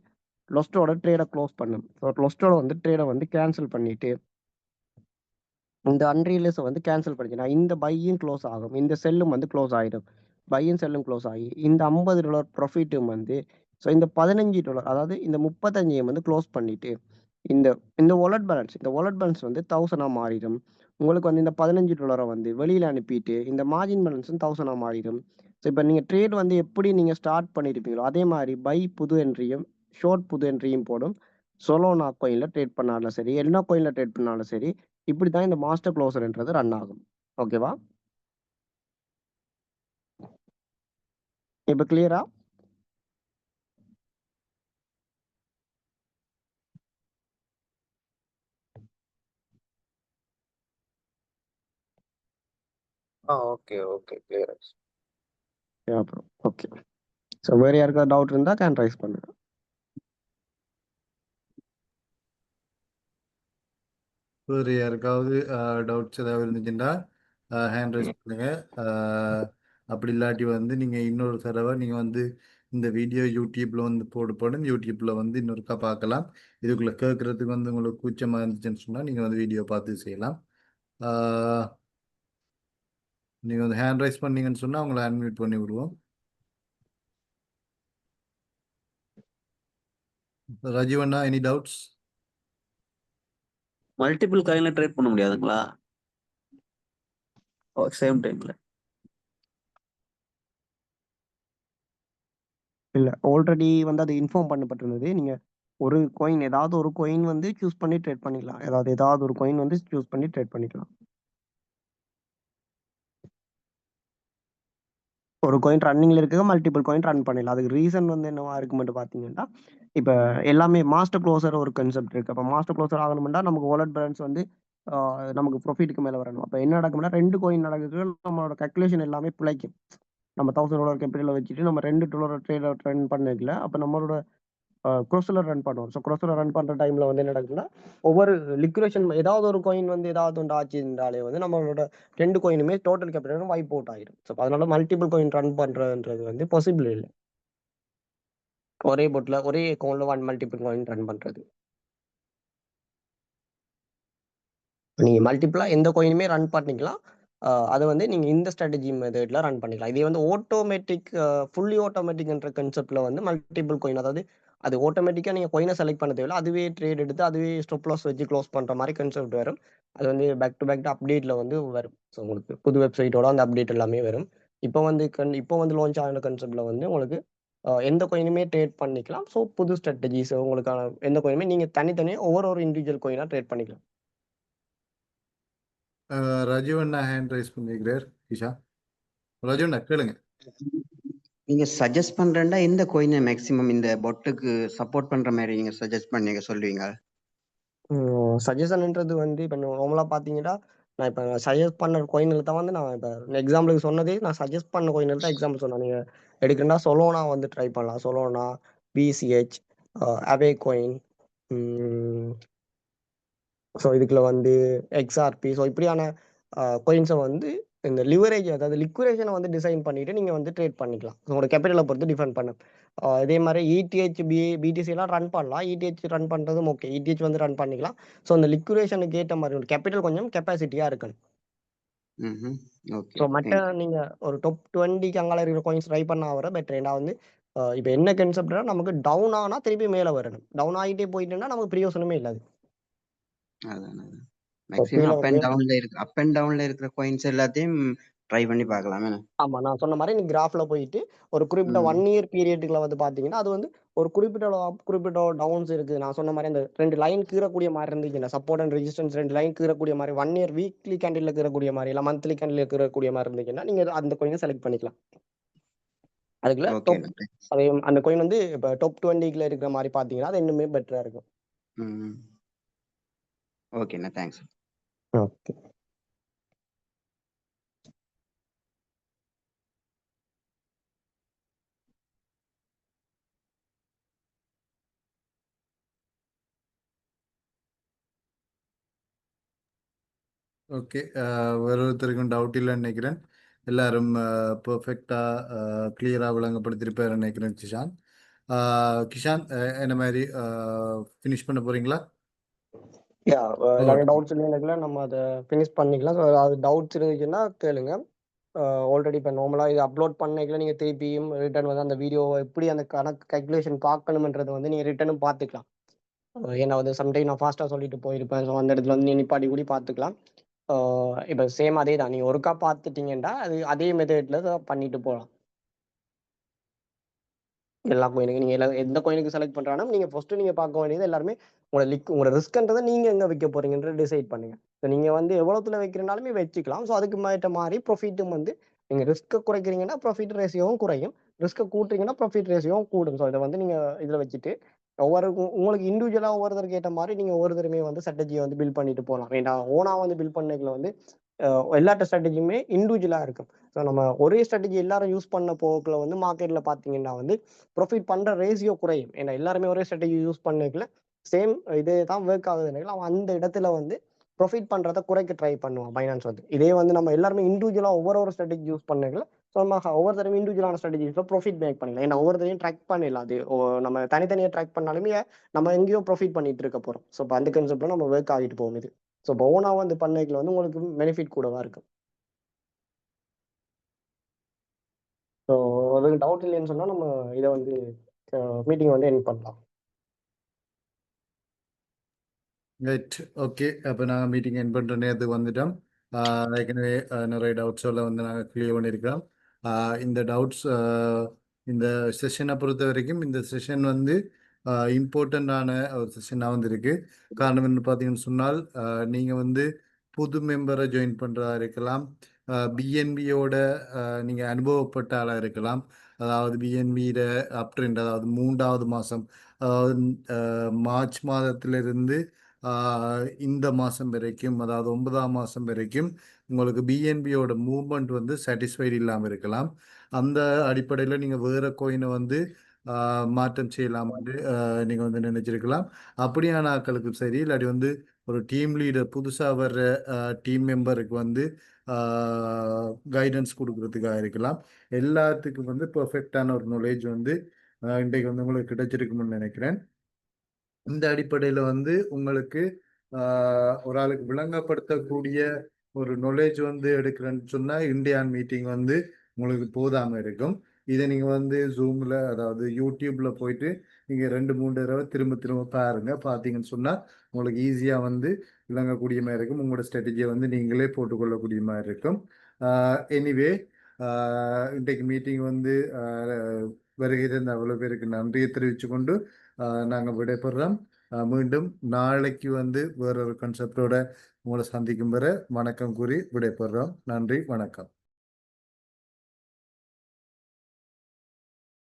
லொஸ்டோட ட்ரேடை க்ளோஸ் பண்ணும். ஸோ லொஸ்டோட வந்து ட்ரேடை வந்து கேன்சல் பண்ணிட்டு இந்த அன்ரியலைஸை வந்து கேன்சல் பண்ணிச்சுன்னா இந்த பையும் க்ளோஸ் ஆகும், இந்த செல்லும் வந்து க்ளோஸ் ஆகிடும். பையும் செல்லும் க்ளோஸ் ஆகி இந்த $50 ப்ராஃபிட்டும் வந்து ஸோ இந்த $15 அதாவது இந்த 35 வந்து க்ளோஸ் பண்ணிட்டு இந்த இந்த வாலெட் பேலன்ஸ் வந்து 1000 மாறிடும். உங்களுக்கு வந்து இந்த $15 வந்து வெளியில் அனுப்பிட்டு இந்த மார்ஜின் பேலன்ஸும் 1000 மாறிடும். ஸோ இப்போ நீங்கள் ட்ரேட் வந்து எப்படி நீங்கள் ஸ்டார்ட் பண்ணியிருப்பீங்களோ அதே மாதிரி பை புது என்ட்ரியும் ஷார்ட் புது என்ட்ரியும் போடும். சொலோனா கோயினில் ட்ரேட் பண்ணாலும் சரி, எல்லா கோயினில் ட்ரேட் பண்ணாலும் சரி, இப்படி தான் இந்த மாஸ்டர் க்ளோசர்ன்றது ரன் ஆகும். ஓகேவா? இப்போ கிளியரா? Okay okay clear. அப்புறம் ஓகே. ஸோ வேறு யாருக்காவது டவுட் இருந்தால் கேன் ரைஸ் பண்ணுங்க. வேறு யாருக்காவது டவுட்ஸ் ஏதாவது இருந்துச்சுன்னா ஹேண்ட் ரைஸ் பண்ணுங்க. அப்படி இல்லாட்டி வந்து நீங்கள் இன்னொரு தடவை நீங்கள் வந்து இந்த வீடியோ யூடியூப்பில் வந்து போடும் யூடியூப்பில் வந்து இன்னொருக்கா பார்க்கலாம். இதுக்குள்ளே கேட்குறதுக்கு வந்து உங்களுக்கு கூச்சமாக இருந்துச்சுன்னு சொன்னால் நீங்கள் வந்து வீடியோ பார்த்து செய்யலாம். நீங்கள் வந்து ஹேண்ட் ரைஸ் பண்ணீங்கன்னு சொன்னால் அவங்கள அன்மியூட் பண்ணி விடுவோம். ராஜீவண்ணா, எனி டவுட்ஸ்? மல்டிபிள் காயின்ல ட்ரேட் பண்ண முடியாதுங்களா சேம் டைம்ல? இல்லை, ஆல்ரெடி வந்து அது இன்ஃபார்ம் பண்ணப்பட்டிருந்தது. நீங்கள் ஒரு கோயின் ஏதாவது ஒரு கோயின் வந்து சூஸ் பண்ணி ட்ரேட் பண்ணிக்கலாம். ஏதாவது ஒரு கோயின் வந்து சூஸ் பண்ணி ட்ரேட் பண்ணிக்கலாம். ஒரு காயின் ரன்னிங்ல இருக்க மல்டிபிள் காயின் ரன் பண்ணிடலாம். அதுக்கு ரீசன் வந்து என்னவா இருக்குமென்று பார்த்தீங்கன்னா, இப்போ எல்லாமே மாஸ்டர் க்ளோசர் ஒரு கான்செப்ட் இருக்கு. அப்போ மாஸ்டர் க்ளோசர் ஆகணும்னா நமக்கு வாலெட் பேலன்ஸ் வந்து நமக்கு ப்ராஃபிட்டுக்கு மேலே வரணும். அப்போ என்ன நடக்கும்னா 2 கோயின் நடக்குது, நம்மளோட கல்குலேஷன் எல்லாமே பிழைக்கும். நம்ம $1000 கேபிட்டலில் வச்சுட்டு நம்ம $2 ட்ரேட் ரன் பண்ணிக்கல. அப்போ நம்மளோட க்ரோஸில் ரன் பண்ணுவோம். ஸோ க்ரோஸில் ரன் பண்ணுற டைமில் வந்து என்ன நடக்குதுன்னா ஒவ்வொரு லிக்விடேஷன் ஏதாவது ஒரு காயின் வந்து ஏதாவது ஒன்று ஆச்சுன்றாலே வந்து நம்மளோட 2 கோயினுமே டோட்டல் கேபிட்டலும் வைப் அவுட் ஆகிடும். ஸோ அதனால மல்டிபிள் கோயின் ரன் பண்ணுறதுன்றது வந்து பாசிபிள் இல்லை. ஒரே போட்டில் ஒரே அக்கௌண்ட்டில் 1 மல்டிபிள் கோயின் ரன் பண்ணுறது. நீங்கள் மல்டிபிளாக எந்த கோயினுமே ரன் பண்ணிக்கலாம். அதை வந்து நீங்கள் இந்த ஸ்ட்ராட்டஜி மெத்தடில் ரன் பண்ணிக்கலாம். இதே வந்து ஆட்டோமேட்டிக் ஃபுல்லி ஆட்டோமேட்டிக்ன்ற கான்செப்டில் வந்து மல்டிபிள் கோயின், அதாவது அது ஆட்டோமேட்டிக்காக நீங்கள் கோயினை செலக்ட் பண்ண தேவையில்லை, அதுவே ட்ரேட் எடுத்து அதுவே ஸ்டாப் லாஸ் வச்சு க்ளோஸ் பண்ணுற மாதிரி கான்செப்ட் வரும். அது வந்து பேக் டு பேக் அப்டேட்டில் வந்து வரும். ஸோ உங்களுக்கு புது வெப்சைட்டோட அந்த அப்டேட் எல்லாமே வரும். இப்போ வந்து லான்ச் ஆன கான்செப்டில் வந்து உங்களுக்கு எந்த கோயினுமே ட்ரேட் பண்ணிக்கலாம். ஸோ புது ஸ்ட்ராட்டஜிஸ் உங்களுக்கான எந்த கோயினுமே நீங்கள் தனித்தனியாக ஒவ்வொரு இண்டிவிஜுவல் கோயினாக ட்ரேட் பண்ணிக்கலாம். ராஜீவண்ணா ஹேண்ட் ரைஸ் பண்ணிக்கிறார். ஈஷா, ராஜீவண்ணா கேளுங்க. நீங்க சஜஸ்ட் பண்றேன்டா எந்த கோயினை மேக்ஸிமம் இந்த பொட்டுக்கு சப்போர்ட் பண்ற மாதிரி நீங்க சஜஸ்ட் பண்ணீங்க சொல்லுவீங்க? சஜஷன்ன்றது வந்து இப்போ நார்மலாக பார்த்தீங்கன்னா நான் இப்போ சஜஸ்ட் பண்ண கோயின்கள் தான் வந்து நான் இப்போ எக்ஸாம்பிளுக்கு சொன்னதே நான் சஜஸ்ட் பண்ண கோயின்கள் தான் எக்ஸாம்பிள் சொன்னேன். நீங்கள் எடுக்கணும்னா சொலோனா வந்து ட்ரை பண்ணலாம். சொலோனா, பிசிஹெச், அவே கோயின், ஸோ இதுக்குள்ள வந்து எக்ஸ்ஆர்பி, ஸோ இப்படியான கோயின்ஸை வந்து இந்த லிவரேஜ் அதாவது லிக்விடேஷனை வந்து டிசைன் பண்ணிட்டு நீங்கள் வந்து ட்ரேட் பண்ணிக்கலாம். உங்களோட கேபிட்டலை பொறுத்து டிஃபெண்ட் பண்ணும். இதே மாதிரி இடிஹெச் பிடிசிலாம் ரன் பண்ணலாம். இடிஹெச் ரன் பண்ணுறதும் ஓகே, இடிஹெச் வந்து ரன் பண்ணிக்கலாம். ஸோ அந்த லிக்விடேஷனுக்கு ஏற்ற மாதிரி ஒரு கேபிட்டல் கொஞ்சம் கெப்பாசிட்டியாக இருக்கணும். ஸோ மற்ற நீங்கள் ஒரு டாப் 20க்கு அங்கே இருக்கிற கோயின்ஸ் ட்ரை பண்ண வர பெட்டர். ஏன்னா வந்து இப்போ என்ன கான்செப்ட்னா நமக்கு டவுன் ஆனால் திருப்பி மேலே வரணும். டவுன் ஆகிட்டே போயிட்டுன்னா நமக்கு பிரயோசனமே இல்லாது. அதான் So, மேக்ஸிமம் கீழே அப் வந்து அண்ட் டவுன்ல இருக்கிற காயின்ஸ் எல்லாத்தையும் ட்ரை பண்ணி பார்க்கலாம். ஆமா நான் சொன்ன மாதிரி நீ கிராஃப்ல போயிட்டு ஒரு குறிப்பிட்ட 1 இயர் பீரியடுக்குள்ள வந்து பாத்தீங்கன்னா அது வந்து ஒரு குறிப்பிட்ட டவுன்ஸ் இருக்கு. நான் சொன்ன மாதிரி அந்த 2 லைன் கீறக்கூடிய மாதிரி இருந்துச்சுன்னா சப்போர்ட் அண்ட் ரெசிஸ்டன்ஸ் 2 லைன் கீறக்கூடிய மாதிரி 1 இயர் வீக்லி கேண்டில் கீறக்கூடிய மாதிரி இல்ல மந்த்லி கேண்டில் கீறக்கூடிய மாதிரி இருந்துச்சுன்னா நீங்க அந்த கோயினை செலக்ட் பண்ணிக்கலாம். அதுக்குள்ள ஓகே. அதே அந்த கோயின் வந்து இப்போ டாப் 20க்குள்ள இருக்கிற மாதிரி பாத்தீங்கன்னா அது இன்னுமே பெட்டரா இருக்கும். ஓகேண்ணா, தேங்க்ஸ். ஓகே. ஓகே, வேற ஒருத்தருக்கும் டவுட் இல்லைன்னு நினைக்கிறேன். எல்லாரும் பர்ஃபெக்டாக கிளியராக விளங்கப்படுத்திருப்பாரு நினைக்கிறேன். கிஷான் என்ன மாதிரி ஃபினிஷ் பண்ண போறீங்களா? நிறைய டவுட்ஸ் இல்லைன்னா நம்ம அதை ஃபினிஷ் பண்ணிக்கலாம். ஸோ அது டவுட்ஸ் இருந்துச்சுன்னா கேளுங்க. ஆல்ரெடி இப்போ நார்மலாக இது அப்லோட் பண்ணிக்கல நீங்கள் திருப்பியும் ரிட்டர்ன் வந்து அந்த வீடியோவை எப்படி அந்த கணக்கு கேல்குலேஷன் பார்க்கணுன்றது வந்து நீங்கள் ரிட்டர்னும் பார்த்துக்கலாம். ஏன்னா வந்து சம்டைம் நான் ஃபாஸ்ட்டாக சொல்லிட்டு போயிருப்பேன். ஸோ அந்த இடத்துல வந்து நீ நிப்பாடி கூடி பார்த்துக்கலாம். இப்போ சேம் அதே தான், நீங்கள் ஒருக்கா பார்த்துட்டீங்கன்னா அது அதே மெத்தடில் பண்ணிட்டு போகலாம். எல்லா கோயினுக்கு நீங்கள் எந்த கோயினுக்கு செலக்ட் பண்ணுறாலும் நீங்கள் ஃபர்ஸ்ட் நீங்கள் பார்க்க வேண்டியது எல்லாருமே உங்களோட ரிஸ்க்ன்றதை நீங்கள் எங்கே வைக்க போறீங்கன்ற டிசைட் பண்ணுங்க. ஸோ நீங்கள் வந்து எவ்வளோத்துல வைக்கிறனாலுமே வச்சுக்கலாம். ஸோ அதுக்கு மேட்ட மாதிரி ப்ரொஃபிட்டும் வந்து நீங்கள் ரிஸ்க்கை குறைக்கிறீங்கன்னா ப்ராஃபிட் ரேஷியோவும் குறையும், ரிஸ்க்கை கூட்டுறீங்கன்னா ப்ராஃபிட் ரேஷியோவும் கூடும். ஸோ இதை வந்து நீங்கள் இதில் வச்சுட்டு உங்களுக்கு இண்டிவிஜுவலாக ஒவ்வொருத்தருக்கு ஏற்ற மாதிரி நீங்கள் ஒவ்வொருத்தருமே வந்து ஸ்ட்ராட்டஜியை வந்து பில்ட் பண்ணிட்டு போகலாம். வேண்டாம் ஓனா வந்து பில்ட் பண்ணதுல வந்து எல்லாட்ட ஸ்ட்ராட்டஜியுமே இண்டிவிஜுவலாக இருக்கும். ஸோ நம்ம ஒரே ஸ்ட்ராட்டஜி எல்லாரும் யூஸ் பண்ண போக்கில் வந்து மார்க்கெட்டில் பார்த்தீங்கன்னா வந்து ப்ராஃபிட் பண்ணுற ரேஷியோ குறையும். ஏன்னா எல்லாருமே ஒரே ஸ்ட்ராட்டஜி யூஸ் பண்ணதுல சேம் இதே தான் ஒர்க் ஆகுதுனால அவன் அந்த இடத்துல வந்து ப்ராஃபிட் பண்ணுறதை குறைக்க ட்ரை பண்ணுவான் பைனான்ஸ் வந்து. இதே வந்து நம்ம எல்லாருமே இண்டிவிஜுவலாக ஒவ்வொரு ஸ்ட்ராட்டஜி யூஸ் பண்ணதுல ஸோ நம்ம ஒவ்வொருத்தரும் இண்டிவிஜுவலான ஸ்ட்ராட்டஜிஸில் ப்ராஃபிட் மேக் பண்ணிடலாம். ஏன்னா ஒவ்வொருத்தரையும் ட்ராக் பண்ணிடலாம். அது நம்ம தனித்தனியாக ட்ராக் பண்ணாலுமே நம்ம எங்கேயோ ப்ராஃபிட் பண்ணிட்டு இருக்க போகிறோம். ஸோ இப்போ அந்த கான்செப்டில் நம்ம ஒர்க் ஆகிட்டு போகும் இது. ஸோ இப்போ ஓனாக வந்து பண்ணதுல வந்து உங்களுக்கு பெனிஃபிட் கூடவா இருக்கும். ஸோ அதுக்கு டவுட் இல்லைன்னு சொன்னால் நம்ம இதை வந்து மீட்டிங் வந்து எண்ட் பண்ணலாம். Right, okay. அப்போ நாங்கள் மீட்டிங் என் பண்ணுற நேரத்துக்கு வந்துட்டோம். ஏற்கனவே நிறைய டவுட்ஸ் எல்லாம் வந்து நாங்கள் கிளியர் பண்ணியிருக்கிறோம். இந்த டவுட்ஸ் இந்த செஷனை பொறுத்த வரைக்கும் இந்த செஷன் வந்து இம்பார்ட்டண்ட்டான ஒரு செஷனாக வந்து இருக்கு. காரணம் என்ன பார்த்தீங்கன்னு சொன்னால் நீங்கள் வந்து புது மெம்பரை ஜாயின் பண்ணுறதா இருக்கலாம், பிஎன்பியோட நீங்கள் அனுபவப்பட்ட ஆளாக இருக்கலாம். அதாவது பிஎன்பியில் அப் ட்ரெண்ட், அதாவது 3வது மாதம், அதாவது மார்ச் மாதத்திலிருந்து இந்த மாதம் வரைக்கும், அதாவது 9ஆம் மாதம் வரைக்கும் உங்களுக்கு பிஎன்பியோட மூவ்மெண்ட் வந்து சாட்டிஸ்ஃபைடு இல்லாமல் இருக்கலாம். அந்த அடிப்படையில் நீங்கள் வேறு கோயினை வந்து மாற்றம் செய்யலாம்னு நீங்கள் வந்து நினைச்சிருக்கலாம். அப்படியான ஆட்களுக்கும் சரி, இல்லாட்டி வந்து ஒரு டீம் லீடர் புதுசாக வர்ற டீம் மெம்பருக்கு வந்து கைடன்ஸ் கொடுக்கறதுக்காக இருக்கலாம். எல்லாத்துக்கும் வந்து பர்ஃபெக்டான ஒரு நாலேஜ் வந்து இன்றைக்கு வந்து உங்களுக்கு கிடைச்சிருக்கும்னு நினைக்கிறேன். இந்த அடிப்படையில் வந்து உங்களுக்கு ஒரு ஆளுக்கு விளங்கப்படுத்தக்கூடிய ஒரு நாலேஜ் வந்து எடுக்கிறேன்னு சொன்னால் இந்தியான் மீட்டிங் வந்து உங்களுக்கு போதாமல் இருக்கும். இதை நீங்கள் வந்து ஜூமில், அதாவது யூடியூப்பில் போயிட்டு நீங்கள் 2-3 தடவை திரும்ப திரும்ப பார்த்தீங்கன்னு சொன்னால் உங்களுக்கு ஈஸியாக வந்து விளங்கக்கூடிய மாதிரி இருக்கும். உங்களோட ஸ்ட்ராட்டஜியை வந்து நீங்களே போட்டுக்கொள்ளக்கூடிய மாதிரி இருக்கும். எனிவே, இன்றைக்கு மீட்டிங் வந்து வருகை தந்த அவ்வளோ பேருக்கு நன்றியை தெரிவித்து கொண்டு நாங்கள் விடைபெறுறோம். மீண்டும் நாளைக்கு வந்து வேறொரு கான்செப்டோட உங்களை சந்திக்கும் வரை வணக்கம் கூறி விடைபெறுறோம். நன்றி, வணக்கம்.